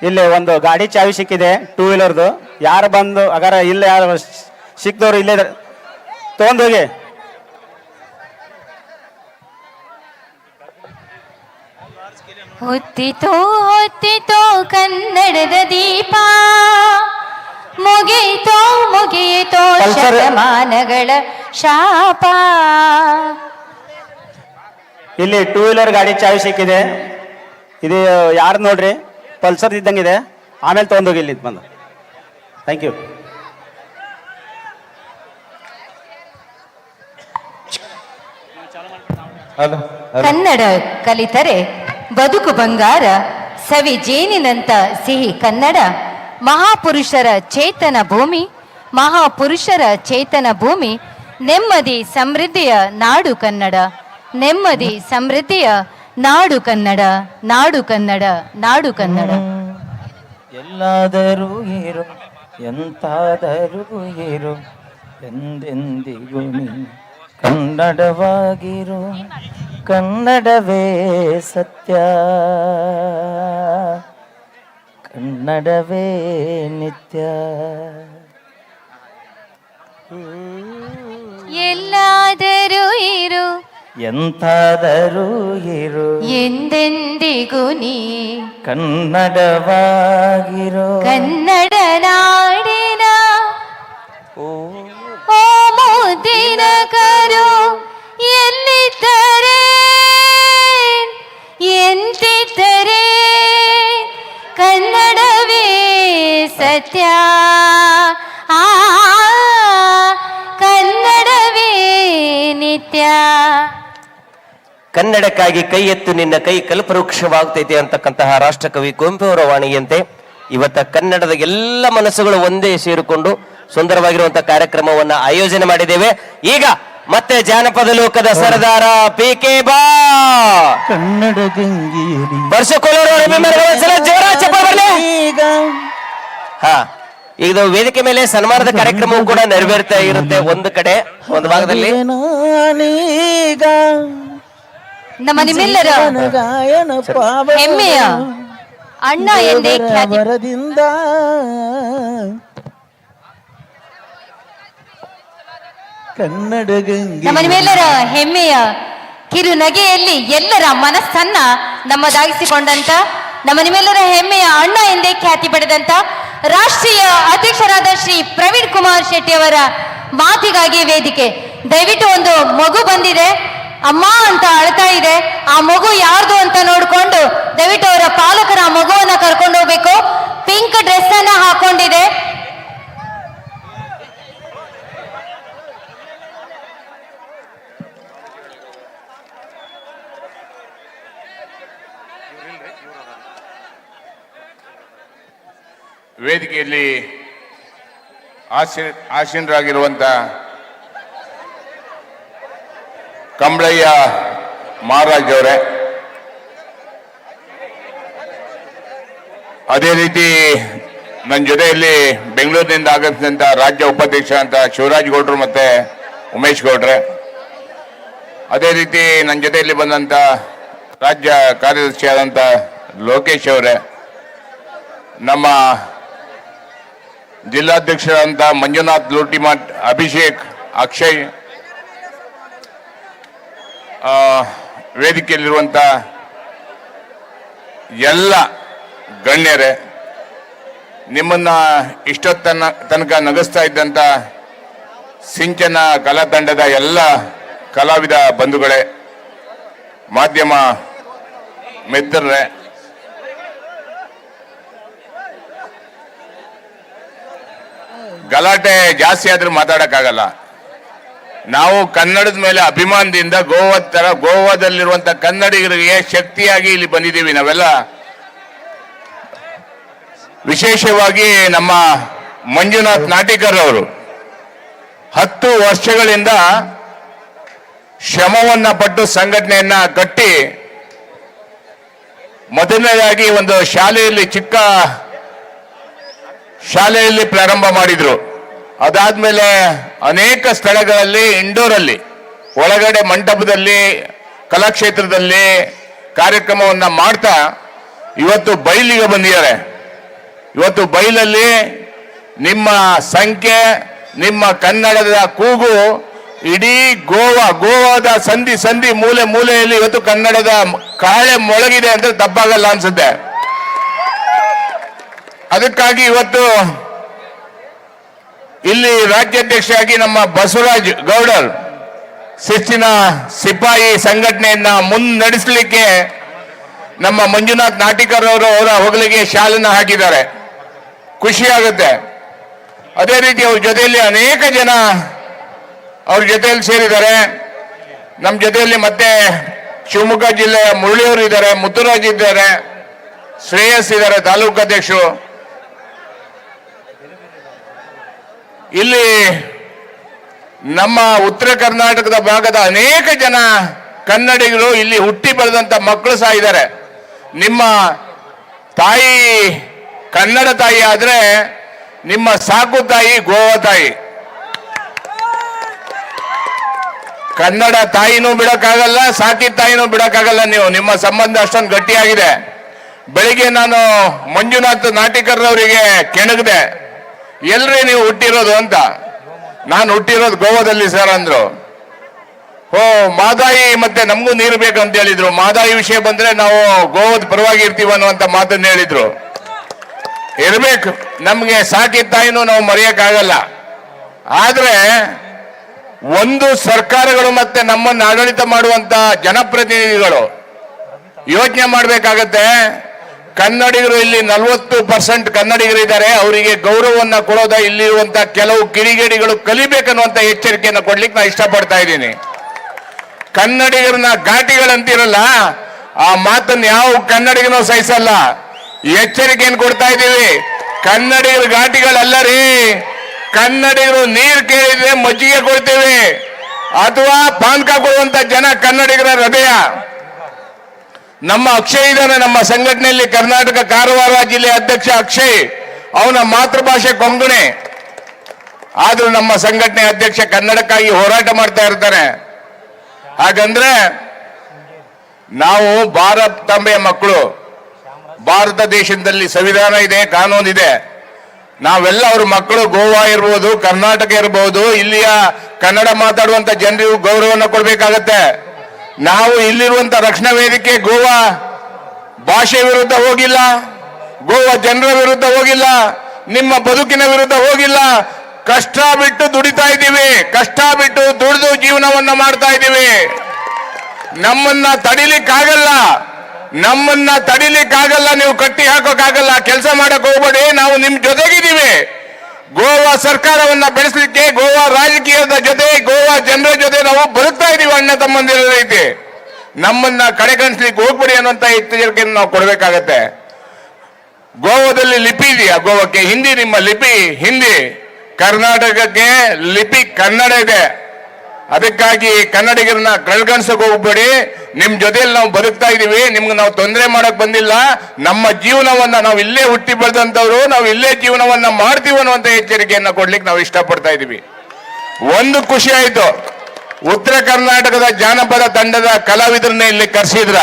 ಇಲ್ಲಿ ಒಂದು ಗಾಡಿ ಚಾವಿ ಸಿಕ್ಕಿದೆ, 2 ವೀಲರ್ದು. ಯಾರು ಬಂದು ಅಗಾರ ಇಲ್ಲ, ಯಾರು ಸಿಕ್ದವ್ರು ಇಲ್ಲೇ ತಗೊಂಡೋಗಿ. ಹೊತ್ತಿತೋ ಹೊತ್ತಿತೋ ಕನ್ನಡದ ದೀಪ ಮುಗಿಯಿತೋ ಮುಗಿಯಿತೋ ಶತಮಾನಗಳ ಶಾಪ. ಇಲ್ಲಿ 2 ವೀಲರ್ ಗಾಡಿ ಚಾವಿ ಸಿಕ್ಕಿದೆ. ಇದು ಯಾರು ನೋಡ್ರಿ, ಪಲ್ಸರ್ ಇದ್ದಂಗಿದೆ. ಆಮೇಲೆ ತಗೊಂಡೋಗಿ ಇಲ್ಲಿ ಬಂದು. Thank you. ಕನ್ನಡ ಕಲಿತರೆ ಬದುಕು ಬಂಗಾರ, ಸವಿ ಜೇನಿನಂತ ಸಿಹಿ ಕನ್ನಡ. ಮಹಾಪುರುಷರ ಚೇತನ ಭೂಮಿ, ಮಹಾಪುರುಷರ ಚೇತನ ಭೂಮಿ. ನೆಮ್ಮದಿ ಸಮೃದ್ಧಿಯ ನಾಡು ಕನ್ನಡ, ನೆಮ್ಮದಿ ಸಮೃದ್ಧಿಯ ನಾಡು ಕನ್ನಡ, ನಾಡು ಕನ್ನಡ, ನಾಡು ಕನ್ನಡ. ಎಲ್ಲಾದರೂ ಇರು, ಎಂತಾದರೂ ಇರು, ಎಂದೆಂದಿಗೂ ನೀ ಕನ್ನಡವಾಗಿರು. ಕನ್ನಡವೇ ಸತ್ಯ, ಕನ್ನಡವೇ ನಿತ್ಯ. ಎಲ್ಲಾದರೂ ಇರು, ಎಂತಾದರೂ ಇರು, ಎಂದೆಂದಿಗೂ ನೀ ಕನ್ನಡವಾಗಿರು. ಕನ್ನಡ ನಾಡಿನ ಓ ಓ ಮುದ್ದಿನ ಕರು ಎಲ್ಲಿದ್ದರೆ ಎಂತಿದ್ದರೆ ಕನ್ನಡವೇ ಸತ್ಯ. ಆ ಕನ್ನಡಕ್ಕಾಗಿ ಕೈ ಎತ್ತು ನಿನ್ನ ಕೈ ಕಲ್ಪವೃಕ್ಷವಾಗ್ತೈತೆ ಅಂತಕ್ಕಂತಹ ರಾಷ್ಟ್ರಕವಿ ಕುವೆಂಪು ಅವರ ವಾಣಿಯಂತೆ ಇವತ್ತ ಕನ್ನಡದ ಎಲ್ಲ ಮನಸ್ಸುಗಳು ಒಂದೇ ಸೇರಿಕೊಂಡು ಸುಂದರವಾಗಿರುವಂತಹ ಕಾರ್ಯಕ್ರಮವನ್ನ ಆಯೋಜನೆ ಮಾಡಿದ್ದೇವೆ. ಈಗ ಮತ್ತೆ ಜಾನಪದ ಲೋಕದ ಸರದಾರ PK ಬಾ ಕನ್ನಡ ಗಂಗೆಯಲ್ಲಿ ಜೋರ ಚಪ್ಪಾಳೆ ಬರ್ಲಿ. ಹಾ, ಈಗ ವೇದಿಕೆ ಮೇಲೆ ಸನ್ಮಾನದ ಕಾರ್ಯಕ್ರಮವೂ ಕೂಡ ನೆರವೇರ್ತಾ ಇರುತ್ತೆ. ಒಂದು ಕಡೆ ಒಂದು ಭಾಗದಲ್ಲಿ ನಾನೀಗ ನಮ್ಮ ನಿಮ್ಮೆಲ್ಲರ ಗಾಯನ ಹೆಮ್ಮೆಯ ಅಣ್ಣ ಎಂದೇ ಖ್ಯಾತಿ ವರದಿಂದ ಕನ್ನಡ ಗಂಗೆ ನಮ್ಮ ನಿಮ್ಮೆಲ್ಲರ ಹೆಮ್ಮೆಯ ಕಿರು ನಗೆಯಲ್ಲಿ ಎಲ್ಲರ ಮನಸ್ಸನ್ನ ನಮ್ಮದಾಗಿಸಿಕೊಂಡಂತ ನಮ್ಮ ನಿಮ್ಮೆಲ್ಲರ ಹೆಮ್ಮೆಯ ಅಣ್ಣ ಎಂದೇ ಖ್ಯಾತಿ ಪಡೆದಂತ ರಾಷ್ಟ್ರೀಯ ಅಧ್ಯಕ್ಷರಾದ ಶ್ರೀ ಪ್ರವೀಣ್ ಕುಮಾರ್ ಶೆಟ್ಟಿ ಅವರ ಮಾತಿಗಾಗಿ ವೇದಿಕೆ. ದಯವಿಟ್ಟು ಒಂದು ಮಗು ಬಂದಿದೆ, ಅಮ್ಮ ಅಂತ ಅಳ್ತಾ ಇದೆ. ಆ ಮಗು ಯಾರ್ದು ಅಂತ ನೋಡ್ಕೊಂಡು ದಯವಿಟ್ಟು ಅವರ ಪಾಲಕರ ಆ ಮಗುವನ್ನ ಕರ್ಕೊಂಡು ಹೋಗ್ಬೇಕು. ಪಿಂಕ್ ಡ್ರೆಸ್ ಅನ್ನ ಹಾಕೊಂಡಿದೆ. ವೇದಿಕೆಯಲ್ಲಿ ಆಸೀನರಾಗಿರುವಂಥ ಕಂಬಳಯ್ಯ ಮಹಾರಾಜ್ ಅವರೇ, ಅದೇ ರೀತಿ ನನ್ನ ಜೊತೆಯಲ್ಲಿ ಬೆಂಗಳೂರಿನಿಂದ ಆಗಮಿಸಿದಂಥ ರಾಜ್ಯ ಉಪಾಧ್ಯಕ್ಷ ಅಂತ ಶಿವರಾಜ್ ಗೌಡ್ರು ಮತ್ತೆ ಉಮೇಶ್ ಗೌಡ್ರೆ, ಅದೇ ರೀತಿ ನನ್ನ ಜೊತೆಯಲ್ಲಿ ಬಂದಂಥ ರಾಜ್ಯ ಕಾರ್ಯದರ್ಶಿಯಾದಂಥ ಲೋಕೇಶ್ ಅವರೇ, ನಮ್ಮ ಜಿಲ್ಲಾಧ್ಯಕ್ಷರಾದಂಥ ಮಂಜುನಾಥ್ ಲೂಟಿಮಠ್, ಅಭಿಷೇಕ್, ಅಕ್ಷಯ್, ವೇದಿಕೆಯಲ್ಲಿರುವಂಥ ಎಲ್ಲ ಗಣ್ಯರೇ, ನಿಮ್ಮನ್ನ ತನಕ ನಗಿಸ್ತಾ ಇದ್ದಂಥ ಸಿಂಚನ ಕಲಾ ತಂಡದ ಎಲ್ಲ ಕಲಾವಿದ ಬಂಧುಗಳೇ, ಮಾಧ್ಯಮ ಮಿತ್ರರೇ, ಗಲಾಟೆ ಜಾಸ್ತಿ ಆದ್ರೂ ಮಾತಾಡಕ್ಕಾಗಲ್ಲ. ನಾವು ಕನ್ನಡದ ಮೇಲೆ ಅಭಿಮಾನದಿಂದ ಗೋವಾದಲ್ಲಿರುವಂತ ಕನ್ನಡಿಗರಿಗೆ ಶಕ್ತಿಯಾಗಿ ಇಲ್ಲಿ ಬಂದಿದ್ದೀವಿ ನಾವೆಲ್ಲ. ವಿಶೇಷವಾಗಿ ನಮ್ಮ ಮಂಜುನಾಥ್ ನಾಟಿಕರ್ ಅವರು 10 ವರ್ಷಗಳಿಂದ ಶ್ರಮವನ್ನ ಪಟ್ಟು ಸಂಘಟನೆಯನ್ನ ಕಟ್ಟಿ ಮೊದಲನೇದಾಗಿ ಒಂದು ಚಿಕ್ಕ ಶಾಲೆಯಲ್ಲಿ ಪ್ರಾರಂಭ ಮಾಡಿದ್ರು. ಅದಾದ್ಮೇಲೆ ಅನೇಕ ಸ್ಥಳಗಳಲ್ಲಿ ಇಂಡೋರಲ್ಲಿ, ಒಳಗಡೆ ಮಂಟಪದಲ್ಲಿ, ಕಲಾಕ್ಷೇತ್ರದಲ್ಲಿ ಕಾರ್ಯಕ್ರಮವನ್ನ ಮಾಡ್ತಾ ಇವತ್ತು ಬಯಲಿಗೆ ಬಂದಿದ್ದಾರೆ. ಇವತ್ತು ಬಯಲಲ್ಲಿ ನಿಮ್ಮ ಸಂಖ್ಯೆ, ನಿಮ್ಮ ಕನ್ನಡದ ಕೂಗು ಇಡೀ ಗೋವಾದ ಸಂಧಿ ಮೂಲೆ ಮೂಲೆಯಲ್ಲಿ ಇವತ್ತು ಕನ್ನಡದ ಕಾಳೆ ಮೊಳಗಿದೆ ಅಂದ್ರೆ ತಪ್ಪಾಗಲ್ಲ ಅನ್ಸುತ್ತೆ. ಅದಕ್ಕಾಗಿ ಇವತ್ತು ಇಲ್ಲಿ ರಾಜ್ಯಾಧ್ಯಕ್ಷರಾಗಿ ನಮ್ಮ ಬಸವರಾಜ್ ಗೌಡರ್ ಶಿಸ್ತಿನ ಸಿಪಾಯಿ ಸಂಘಟನೆಯನ್ನ ಮುನ್ನಡೆಸಲಿಕ್ಕೆ ನಮ್ಮ ಮಂಜುನಾಥ್ ನಾಟಿಕರ್ ಅವರು ಅವರ ಹೊಗಳಿಕೆ ಶಾಲನ್ನ ಹಾಕಿದ್ದಾರೆ. ಖುಷಿ ಆಗುತ್ತೆ. ಅದೇ ರೀತಿ ಅವ್ರ ಜೊತೆಯಲ್ಲಿ ಅನೇಕ ಜನ ಅವ್ರ ಜೊತೆಯಲ್ಲಿ ಸೇರಿದ್ದಾರೆ. ನಮ್ಮ ಜೊತೆಯಲ್ಲಿ ಮತ್ತೆ ಶಿವಮೊಗ್ಗ ಜಿಲ್ಲೆಯ ಮುರಳಿಯವರು ಇದ್ದಾರೆ, ಮುತ್ತುರಾಜ್ ಇದ್ದಾರೆ, ಶ್ರೇಯಸ್ ಇದ್ದಾರೆ, ತಾಲೂಕು ಅಧ್ಯಕ್ಷರು. ಇಲ್ಲಿ ನಮ್ಮ ಉತ್ತರ ಕರ್ನಾಟಕದ ಭಾಗದ ಅನೇಕ ಜನ ಕನ್ನಡಿಗರು ಇಲ್ಲಿ ಹುಟ್ಟಿ ಬೆಳೆದಂತ ಮಕ್ಕಳು ಸಹ ಇದ್ದಾರೆ. ನಿಮ್ಮ ತಾಯಿ ಕನ್ನಡ ತಾಯಿ ಆದ್ರೆ ನಿಮ್ಮ ಸಾಕು ತಾಯಿ ಗೋವಾ ತಾಯಿ. ಕನ್ನಡ ತಾಯಿನೂ ಬಿಡಕ್ಕಾಗಲ್ಲ, ಸಾಕಿದ ತಾಯಿನೂ ಬಿಡಕ್ಕಾಗಲ್ಲ. ನೀವು ನಿಮ್ಮ ಸಂಬಂಧ ಅಷ್ಟೊಂದು ಗಟ್ಟಿಯಾಗಿದೆ. ಬೆಳಿಗ್ಗೆ ನಾನು ಮಂಜುನಾಥ್ ನಾಟಿಕರ್ ಅವರಿಗೆ ಕೆಣಗದೆ, ಎಲ್ರಿ ನೀವು ಹುಟ್ಟಿರೋದು ಅಂತ. ನಾನು ಹುಟ್ಟಿರೋದು ಗೋವಾದಲ್ಲಿ ಸರ್ ಅಂದ್ರು. ಮಾದಾಯಿ ಮತ್ತೆ ನಮಗೂ ನೀರು ಬೇಕಂತ ಹೇಳಿದ್ರು. ಮಾದಾಯಿ ವಿಷಯ ಬಂದ್ರೆ ನಾವು ಗೋವಾದ ಪರವಾಗಿ ಇರ್ತೀವಿ ಅನ್ನುವಂತ ಮಾತನ್ನ ಹೇಳಿದ್ರು. ಇರ್ಬೇಕು, ನಮ್ಗೆ ಸಾಕಿದ ತಾಯಿನೂ ನಾವು ಮರೆಯಕ್ಕಾಗಲ್ಲ. ಆದ್ರೆ ಒಂದು ಸರ್ಕಾರಗಳು ಮತ್ತೆ ನಮ್ಮನ್ನು ಆಡಳಿತ ಮಾಡುವಂತ ಜನಪ್ರತಿನಿಧಿಗಳು ಯೋಚನೆ ಮಾಡ್ಬೇಕಾಗತ್ತೆ. ಕನ್ನಡಿಗರು ಇಲ್ಲಿ 40% ಕನ್ನಡಿಗರು ಇದ್ದಾರೆ. ಅವರಿಗೆ ಗೌರವವನ್ನ ಕೊಡೋದ ಇಲ್ಲಿರುವಂತ ಕೆಲವು ಕಿಡಿಗೇಡಿಗಳು ಕಲಿಬೇಕನ್ನುವಂತ ಎಚ್ಚರಿಕೆಯನ್ನು ಕೊಡ್ಲಿಕ್ಕೆ ನಾನು ಇಷ್ಟಪಡ್ತಾ ಇದ್ದೀನಿ. ಕನ್ನಡಿಗರನ್ನ ಘಾಟಿಗಳಂತಿರಲ್ಲ, ಆ ಮಾತನ್ನ ಯಾವ ಕನ್ನಡಿಗನೂ ಸಹಿಸಲ್ಲ. ಎಚ್ಚರಿಕೆಯನ್ನು ಕೊಡ್ತಾ ಇದ್ದೀವಿ. ಕನ್ನಡಿಗರ ಘಾಟಿಗಳಲ್ಲ ರೀ, ಕನ್ನಡಿಗರು ನೀರು ಕೇಳಿದ್ರೆ ಮಜ್ಜಿಗೆ ಕೊಡ್ತೀವಿ ಅಥವಾ ಪಾನಕ ಕೊಡುವಂತ ಜನ ಕನ್ನಡಿಗರ ಹೃದಯ. ನಮ್ಮ ಅಕ್ಷಯ್ ಇದ್ದಾನೆ ನಮ್ಮ ಸಂಘಟನೆಯಲ್ಲಿ, ಕರ್ನಾಟಕ ಕಾರವಾರ ಜಿಲ್ಲೆ ಅಧ್ಯಕ್ಷ ಅಕ್ಷಯ್. ಅವನ ಮಾತೃಭಾಷೆ ಕೊಂಕಣಿ, ಆದ್ರೂ ನಮ್ಮ ಸಂಘಟನೆ ಅಧ್ಯಕ್ಷ ಕನ್ನಡಕ್ಕಾಗಿ ಹೋರಾಟ ಮಾಡ್ತಾ ಇರ್ತಾರೆ. ಹಾಗಂದ್ರೆ ನಾವು ಭಾರತಾಂಬೆಯ ಮಕ್ಕಳು. ಭಾರತ ದೇಶದಲ್ಲಿ ಸಂವಿಧಾನ ಇದೆ, ಕಾನೂನಿದೆ. ನಾವೆಲ್ಲ ಅವ್ರ ಮಕ್ಕಳು. ಗೋವಾ ಇರ್ಬೋದು, ಕರ್ನಾಟಕ ಇರ್ಬೋದು, ಇಲ್ಲಿಯ ಕನ್ನಡ ಮಾತಾಡುವಂತ ಜನರಿಗೂ ಗೌರವವನ್ನು ಕೊಡಬೇಕಾಗತ್ತೆ. ನಾವು ಇಲ್ಲಿರುವಂತ ರಕ್ಷಣಾ ವೇದಿಕೆ ಗೋವಾ ಭಾಷೆ ವಿರುದ್ಧ ಹೋಗಿಲ್ಲ, ಗೋವಾ ಜನರ ವಿರುದ್ಧ ಹೋಗಿಲ್ಲ, ನಿಮ್ಮ ಬದುಕಿನ ವಿರುದ್ಧ ಹೋಗಿಲ್ಲ. ಕಷ್ಟ ಬಿಟ್ಟು ದುಡಿತಾ ಇದ್ದೀವಿ, ಕಷ್ಟ ಬಿಟ್ಟು ದುಡಿದು ಜೀವನವನ್ನ ಮಾಡ್ತಾ ಇದ್ದೀವಿ. ನಮ್ಮನ್ನ ತಡಿಲಿಕ್ಕಾಗಲ್ಲ, ನಮ್ಮನ್ನ ತಡಿಲಿಕ್ಕಾಗಲ್ಲ. ನೀವು ಕಟ್ಟಿ ಹಾಕೋಕ್ಕಾಗಲ್ಲ. ಕೆಲಸ ಮಾಡಕ್ ಹೋಗ್ಬೇಡಿ, ನಾವು ನಿಮ್ ಜೊತೆಗಿದ್ದೀವಿ. ಗೋವಾ ಸರ್ಕಾರವನ್ನ ಬೆಳೆಸಲಿಕ್ಕೆ, ಗೋವಾ ರಾಜಕೀಯದ ಜೊತೆ, ಗೋವಾ ಜನರ ಜೊತೆ ನಾವು ಬದುಕ್ತಾ ಇದೀವಿ ಅಣ್ಣ ತಮ್ಮಂದಿರ ರೀತಿ. ನಮ್ಮನ್ನ ಕಡೆಗಣಿಸ್ಲಿಕ್ಕೆ ಹೋಗ್ಬೇಡಿ ಅನ್ನುವಂತ ಎಚ್ಚರಿಕೆಯನ್ನು ನಾವು ಕೊಡಬೇಕಾಗತ್ತೆ. ಗೋವಾದಲ್ಲಿ ಲಿಪಿ ಇದೆಯಾ? ಗೋವಾಕ್ಕೆ ಹಿಂದಿ, ನಿಮ್ಮ ಲಿಪಿ ಹಿಂದಿ. ಕರ್ನಾಟಕಕ್ಕೆ ಲಿಪಿ ಕನ್ನಡ ಇದೆ. ಅದಕ್ಕಾಗಿ ಕನ್ನಡಿಗರನ್ನ ಕಳ್ಗಣಿಸಕ್ ಹೋಗ್ಬೇಡಿ. ನಿಮ್ ಜೊತೆಯಲ್ಲಿ ನಾವು ಬದುಕ್ತಾ ಇದೀವಿ, ನಿಮ್ಗೆ ನಾವು ತೊಂದರೆ ಮಾಡಕ್ ಬಂದಿಲ್ಲ. ನಮ್ಮ ಜೀವನವನ್ನ ನಾವು ಇಲ್ಲೇ ಹುಟ್ಟಿ ಬೆಳೆದಂತವ್ರು, ನಾವು ಇಲ್ಲೇ ಜೀವನವನ್ನ ಮಾಡ್ತೀವಿ ಅನ್ನುವಂತ ಎಚ್ಚರಿಕೆಯನ್ನ ಕೊಡ್ಲಿಕ್ಕೆ ನಾವು ಇಷ್ಟಪಡ್ತಾ ಇದೀವಿ. ಒಂದು ಖುಷಿ ಆಯ್ತು, ಉತ್ತರ ಕರ್ನಾಟಕದ ಜಾನಪದ ತಂಡದ ಕಲಾವಿದರನ್ನ ಇಲ್ಲಿ ಕರೆಸಿದ್ರ.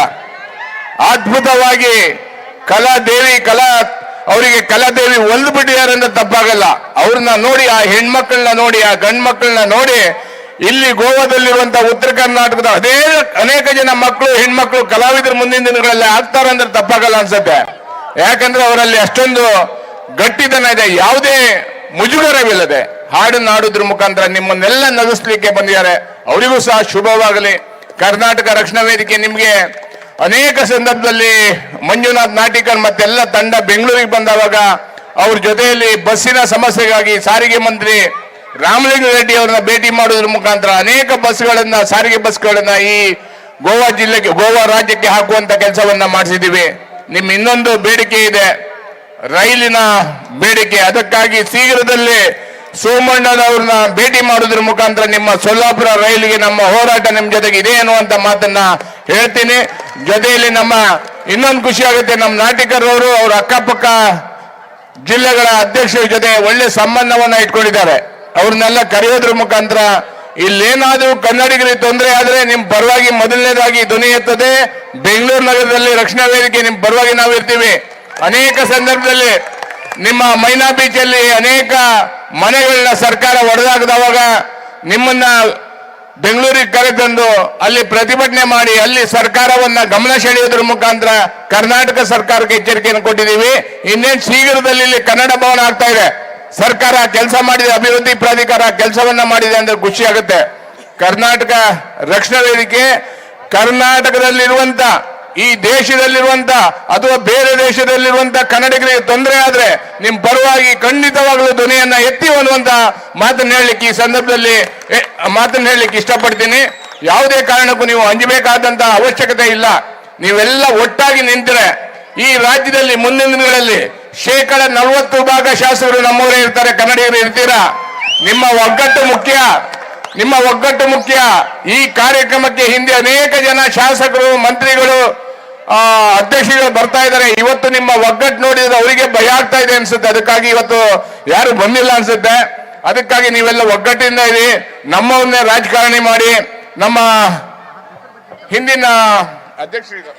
ಅದ್ಭುತವಾಗಿ ಅವರಿಗೆ ಕಲಾದೇವಿ ಒಲ್ದು ಬಿಟ್ಟಿದ್ದಾರೆ ಅಂದ್ರೆ ತಪ್ಪಾಗಲ್ಲ. ಅವ್ರನ್ನ ನೋಡಿ, ಆ ಹೆಣ್ಮಕ್ಳನ್ನ ನೋಡಿ, ಆ ಗಂಡ್ ಮಕ್ಕಳನ್ನ ನೋಡಿ, ಇಲ್ಲಿ ಗೋವಾದಲ್ಲಿರುವಂತ ಉತ್ತರ ಕರ್ನಾಟಕದ ಅನೇಕ ಜನ ಮಕ್ಕಳು, ಹೆಣ್ಮಕ್ಳು ಕಲಾವಿದರು ಮುಂದಿನ ದಿನಗಳಲ್ಲಿ ಆಗ್ತಾರಂದ್ರೆ ತಪ್ಪಾಗಲ್ಲ ಅನ್ಸುತ್ತೆ. ಯಾಕಂದ್ರೆ ಅವರಲ್ಲಿ ಅಷ್ಟೊಂದು ಗಟ್ಟಿತನ ಇದೆ, ಯಾವುದೇ ಮುಜುಗರವಿಲ್ಲದೆ ಹಾಡನ್ನು ಹಾಡೋದ್ರ ಮುಖಾಂತರ ನಿಮ್ಮನ್ನೆಲ್ಲ ನಗಿಸ್ಲಿಕ್ಕೆ ಬಂದಿದ್ದಾರೆ. ಅವರಿಗೂ ಸಹ ಶುಭವಾಗಲಿ. ಕರ್ನಾಟಕ ರಕ್ಷಣಾ ವೇದಿಕೆ ನಿಮ್ಗೆ ಅನೇಕ ಸಂದರ್ಭದಲ್ಲಿ ಮಂಜುನಾಥ್ ನಾಟಿಕರ್ ಮತ್ತೆಲ್ಲ ತಂಡ ಬೆಂಗಳೂರಿಗೆ ಬಂದವಾಗ ಅವ್ರ ಜೊತೆಯಲ್ಲಿ ಬಸ್ಸಿನ ಸಮಸ್ಯೆಗಾಗಿ ಸಾರಿಗೆ ಮಂತ್ರಿ ರಾಮಲಿಂಗ ರೆಡ್ಡಿ ಅವರನ್ನ ಭೇಟಿ ಮಾಡೋದ್ರ ಮುಖಾಂತರ ಅನೇಕ ಬಸ್ಗಳನ್ನ, ಸಾರಿಗೆ ಬಸ್ಗಳನ್ನ ಈ ಗೋವಾ ಜಿಲ್ಲೆಗೆ, ಗೋವಾ ರಾಜ್ಯಕ್ಕೆ ಹಾಕುವಂತ ಕೆಲಸವನ್ನ ಮಾಡಿಸಿದ್ದೀವಿ. ನಿಮ್ಮ ಇನ್ನೊಂದು ಬೇಡಿಕೆ ಇದೆ, ರೈಲಿನ ಬೇಡಿಕೆ. ಅದಕ್ಕಾಗಿ ಶೀಘ್ರದಲ್ಲಿ ಸೋಮಣ್ಣನವ್ರನ್ನ ಭೇಟಿ ಮಾಡೋದ್ರ ಮುಖಾಂತರ ನಿಮ್ಮ ಸೊಲ್ಲಾಪುರ ರೈಲಿಗೆ ನಮ್ಮ ಹೋರಾಟ ನಿಮ್ಮ ಜೊತೆಗೆ ಇದೆ ಅನ್ನುವಂತ ಮಾತನ್ನ ಹೇಳ್ತೀನಿ. ಜೊತೆಯಲ್ಲಿ ನಮ್ಮ ಇನ್ನೊಂದು ಖುಷಿ ಆಗುತ್ತೆ, ನಮ್ಮ ನಾಟಿಕರ್ ಅವರು ಅವ್ರ ಅಕ್ಕಪಕ್ಕ ಜಿಲ್ಲೆಗಳ ಅಧ್ಯಕ್ಷರ ಜೊತೆ ಒಳ್ಳೆ ಸಂಬಂಧವನ್ನ ಇಟ್ಕೊಂಡಿದ್ದಾರೆ. ಅವ್ರನ್ನೆಲ್ಲ ಕರೆಯೋದ್ರ ಮುಖಾಂತರ ಇಲ್ಲೇನಾದ್ರೂ ಕನ್ನಡಿಗರಿಗೆ ತೊಂದರೆ ಆದ್ರೆ ನಿಮ್ ಪರವಾಗಿ ಮೊದಲನೇದಾಗಿ ಧ್ವನಿ ಎತ್ತದೆ. ಬೆಂಗಳೂರು ನಗರದಲ್ಲಿ ರಕ್ಷಣಾ ವೇದಿಕೆ ನಿಮ್ ಪರವಾಗಿ ನಾವು ಇರ್ತೀವಿ. ಅನೇಕ ಸಂದರ್ಭದಲ್ಲಿ ನಿಮ್ಮ ಮೈನಾ ಬೀಚ್ ಅಲ್ಲಿ ಅನೇಕ ಮನೆಗಳನ್ನ ಸರ್ಕಾರ ಒಡೆದಾಗದವಾಗ ನಿಮ್ಮನ್ನ ಬೆಂಗಳೂರಿಗೆ ಕರೆತಂದು ಅಲ್ಲಿ ಪ್ರತಿಭಟನೆ ಮಾಡಿ ಅಲ್ಲಿ ಸರ್ಕಾರವನ್ನ ಗಮನ ಸೆಳೆಯೋದ್ರ ಮುಖಾಂತರ ಕರ್ನಾಟಕ ಸರ್ಕಾರಕ್ಕೆ ಎಚ್ಚರಿಕೆಯನ್ನು ಕೊಟ್ಟಿದ್ದೀವಿ. ಇನ್ನೇನು ಶೀಘ್ರದಲ್ಲಿ ಇಲ್ಲಿ ಕನ್ನಡ ಭವನ ಆಗ್ತಾ ಇದೆ. ಸರ್ಕಾರ ಕೆಲಸ ಮಾಡಿದೆ, ಅಭಿವೃದ್ಧಿ ಪ್ರಾಧಿಕಾರ ಕೆಲಸವನ್ನ ಮಾಡಿದೆ ಅಂದ್ರೆ ಖುಷಿ ಆಗುತ್ತೆ. ಕರ್ನಾಟಕ ರಕ್ಷಣಾ ವೇದಿಕೆ ಕರ್ನಾಟಕದಲ್ಲಿರುವಂತ, ಈ ದೇಶದಲ್ಲಿರುವಂತ ಅಥವಾ ಬೇರೆ ದೇಶದಲ್ಲಿರುವಂತ ಕನ್ನಡಿಗರಿಗೆ ತೊಂದರೆ ಆದ್ರೆ ನಿಮ್ ಪರವಾಗಿ ಖಂಡಿತವಾಗಲೂ ಧ್ವನಿಯನ್ನ ಎತ್ತಿ ಅನ್ನುವಂತ ಮಾತನ್ನ ಹೇಳಲಿಕ್ಕೆ ಈ ಸಂದರ್ಭದಲ್ಲಿ ಇಷ್ಟಪಡ್ತೀನಿ. ಯಾವುದೇ ಕಾರಣಕ್ಕೂ ನೀವು ಅಂಜಬೇಕಾದಂತ ಅವಶ್ಯಕತೆ ಇಲ್ಲ. ನೀವೆಲ್ಲ ಒಟ್ಟಾಗಿ ನಿಂತರೆ ಈ ರಾಜ್ಯದಲ್ಲಿ ಮುಂದಿನ ದಿನಗಳಲ್ಲಿ 40% ಶಾಸಕರು ನಮ್ಮವರೇ ಇರ್ತಾರೆ, ಕನ್ನಡಿಗರು ಇರ್ತೀರಾ. ನಿಮ್ಮ ಒಗ್ಗಟ್ಟು ಮುಖ್ಯ. ಈ ಕಾರ್ಯಕ್ರಮಕ್ಕೆ ಹಿಂದೆ ಅನೇಕ ಜನ ಶಾಸಕರು, ಮಂತ್ರಿಗಳು, ಅಧ್ಯಕ್ಷರು ಬರ್ತಾ ಇದ್ದಾರೆ. ಇವತ್ತು ನಿಮ್ಮ ಒಗ್ಗಟ್ಟು ನೋಡಿದ್ರೆ ಅವರಿಗೆ ಭಯ ಆಗ್ತಾ ಇದೆ ಅನ್ಸುತ್ತೆ. ಅದಕ್ಕಾಗಿ ಇವತ್ತು ಯಾರು ಬಂದಿಲ್ಲ ಅನ್ಸುತ್ತೆ. ಅದಕ್ಕಾಗಿ ನೀವೆಲ್ಲ ಒಗ್ಗಟ್ಟಿಂದ ಇರಿ. ನಮ್ಮವನ್ನೇ ರಾಜಕಾರಣಿ ಮಾಡಿ. ನಮ್ಮ ಹಿಂದಿನ ಅಧ್ಯಕ್ಷರು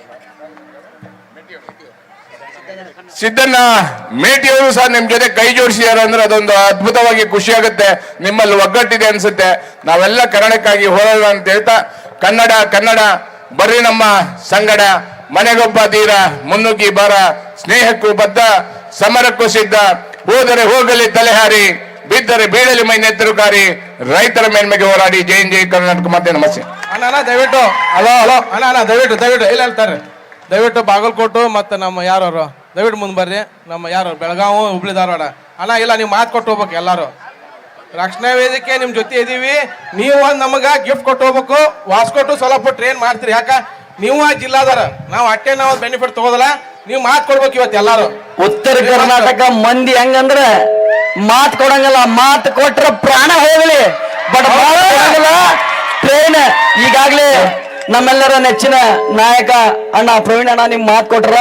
ಸಿದ್ದಣ್ಣ ಮೇಟಿಯವರು ಸಹ ನಿಮ್ ಜೊತೆ ಕೈ ಜೋಡಿಸಿದ್ದಾರೆ ಅಂದ್ರೆ ಅದೊಂದು ಅದ್ಭುತವಾಗಿ ಖುಷಿ ಆಗುತ್ತೆ. ನಿಮ್ಮಲ್ಲಿ ಒಗ್ಗಟ್ಟಿದೆ ಅನ್ಸುತ್ತೆ. ನಾವೆಲ್ಲ ಕನ್ನಡಕ್ಕಾಗಿ ಹೋರಾಡ ಅಂತ ಹೇಳ್ತಾ, ಕನ್ನಡ ಬರ್ರಿ ನಮ್ಮ ಸಂಗಡ, ಮನೆಗೊಬ್ಬ ತೀರ, ಮುನ್ನುಗ್ಗಿ ಬಾರ, ಸ್ನೇಹಕ್ಕೂ ಬದ್ಧ, ಸಮರಕ್ಕೂ ಸಿದ್ಧ, ಹೋದರೆ ಹೋಗಲಿ ತಲೆಹಾರಿ, ಬಿದ್ದರೆ ಬೀಳಲಿ ಮೈ ನೆತ್ತರುಕಾರಿ, ರೈತರ ಮೇಲ್ಮೆಗೆ ಹೋರಾಡಿ. ಜೈ ಕರ್ನಾಟಕ. ಮತ್ತೆ ನಮಸ್ತೆ. ಅಣ್ಣ ದಯವಿಟ್ಟು ಹಲೋ ಅಣ್ಣ ದಯವಿಟ್ಟು ಇಲ್ಲ ಹೇಳ್ತಾರೆ. ದಯವಿಟ್ಟು ಬಾಗಲಕೋಟು ಮತ್ತೆ ನಮ್ಮ ಯಾರವರು ದಯವಿಟ್ಟು ಮುಂದೆ ಬರ್ರಿ. ನಮ್ಮ ಯಾರು ಬೆಳಗಾವಿ, ಹುಬ್ಳಿ, ಧಾರವಾಡ. ಅಣ್ಣ ಇಲ್ಲ, ನೀವು ಮಾತು ಕೊಟ್ಟು ಹೋಗ್ಬೇಕು ಎಲ್ಲರೂ. ರಕ್ಷಣಾ ವೇದಿಕೆ ನಿಮ್ ಜೊತೆ ಇದೀವಿ. ನೀವು ಒಂದ್ ನಮಗ ಗಿಫ್ಟ್ ಕೊಟ್ಟು ಹೋಗ್ಬೇಕು. ವಾಸ್ಕೊಟ್ಟು ಸ್ವಲ್ಪ ಟ್ರೈನ್ ಮಾಡ್ತೀರಿ. ಯಾಕ ನೀವು ಆ ಜಿಲ್ಲಾದಾರ, ನಾವು ಅಟ್ಟೆ ನಾವು ಬೆನಿಫಿಟ್ ತಗೋದಲ್ಲ. ನೀವು ಮಾತು ಕೊಡ್ಬೇಕು ಇವತ್ತು ಎಲ್ಲಾರು. ಉತ್ತರ ಕರ್ನಾಟಕ ಮಂದಿ ಹೆಂಗಂದ್ರ ಮಾತ್ ಕೊಡಂಗಲ್ಲ, ಮಾತ್ ಕೊಟ್ರ ಪ್ರಾಣ ಹೋಗಲಿ, ಬಟ್ ಟ್ರೈನ್. ಈಗಾಗ್ಲೇ ನಮ್ಮೆಲ್ಲರ ನೆಚ್ಚಿನ ನಾಯಕ ಅಣ್ಣ ಪ್ರವೀಣ್ ಅಣ್ಣ ನಿಮ್ ಮಾತ್ ಕೊಟ್ರ.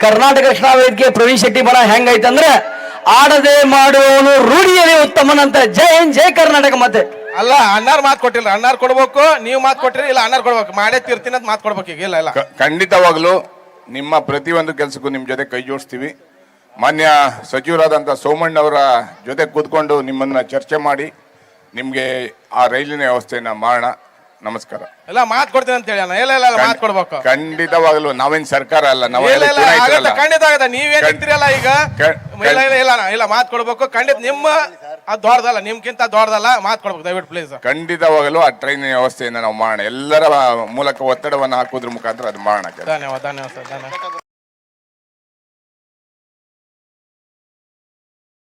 ಕರ್ನಾಟಕ ರಕ್ಷಣಾ ವೇದಿಕೆ ಪ್ರವೀಣ್ ಶೆಟ್ಟಿ ಬಣ ಹೆಂಗೈತಂದ್ರೆ ಆಡದೆ ಮಾಡುವವನು ರೂಢಿಯಲ್ಲಿ ಉತ್ತಮನಂತ. ಜೈ ಹಿಂದ್, ಜೈ ಕರ್ನಾಟಕ. ಮತ್ತೆ ಅಲ್ಲ, ಅಣ್ಣಾರ್ ಮಾತು ಕೊಟ್ಟಿಲ್ಲ, ಅಣ್ಣಾರ್ ಕೊಡ್ಬೇಕು. ನೀವು ಮಾತು ಕೊಟ್ಟಿರಿ, ಇಲ್ಲ ಅಣ್ಣಾರ್ ಕೊಡ್ಬೇಕು. ಮಾಡೇ ತೀರ್ತೀನಿ ಅಂತ ಮಾತು ಕೊಡ್ಬೇಕು. ಈಗ ಇಲ್ಲ ಇಲ್ಲ ಖಂಡಿತವಾಗ್ಲು ನಿಮ್ಮ ಪ್ರತಿಯೊಂದು ಕೆಲಸಕ್ಕೂ ನಿಮ್ಮ ಜೊತೆ ಕೈ ಜೋಡಿಸ್ತೀವಿ. ಮಾನ್ಯ ಸಚಿವರಾದಂಥ ಸೋಮಣ್ಣ ಅವರ ಜೊತೆ ಕೂತ್ಕೊಂಡು ನಿಮ್ಮನ್ನ ಚರ್ಚೆ ಮಾಡಿ ನಿಮ್ಗೆ ಆ ರೈಲಿನ ವ್ಯವಸ್ಥೆಯನ್ನ ಮಾಡೋಣ. ನಮಸ್ಕಾರ. ಎಲ್ಲ ಮಾತು ಕೊಡ್ತೀನಿ ಅಂತ ಹೇಳಿ ಅಣ್ಣ. ಇಲ್ಲ ಇಲ್ಲ ಮಾತು ಕೊಡ್ಬೇಕು. ಖಂಡಿತವಾಗ್ಲು ನಾವೇನ್ ಸರ್ಕಾರ ಅಲ್ಲ, ನಾವು ಇಲ್ಲ ಇಲ್ಲ ಆಗತ್ತೆ, ಖಂಡಿತ ಆಗತ್ತೆ. ನೀವೇನ್ ನಿಂತಿರಲ್ಲ ಈಗ. ಇಲ್ಲ ಇಲ್ಲ ಇಲ್ಲ ಇಲ್ಲ ಮಾತು ಕೊಡ್ಬೇಕು. ಖಂಡಿತ ನಿಮ್ಮ ಅದು ದೊಡ್ಡದಲ್ಲ, ನಿಮ್ಗಿಂತ ದೊಡ್ಡದಲ್ಲ. ಮಾತು ಕೊಡ್ಬೇಕು ದಯವಿಟ್ಟು ಪ್ಲೀಸ್. ಖಂಡಿತವಾಗಲು ಆ ಟ್ರೈನ್ ವ್ಯವಸ್ಥೆಯನ್ನ ನಾವು ಮಾಡೋಣ. ಎಲ್ಲರ ಮೂಲಕ ಒತ್ತಡವನ್ನು ಹಾಕೋದ್ರ ಮುಖಾಂತರ ಅದು ಮಾಡೋಣ. ಧನ್ಯವಾದ ಧನ್ಯವಾದ ಸರ್, ಧನ್ಯವಾದ.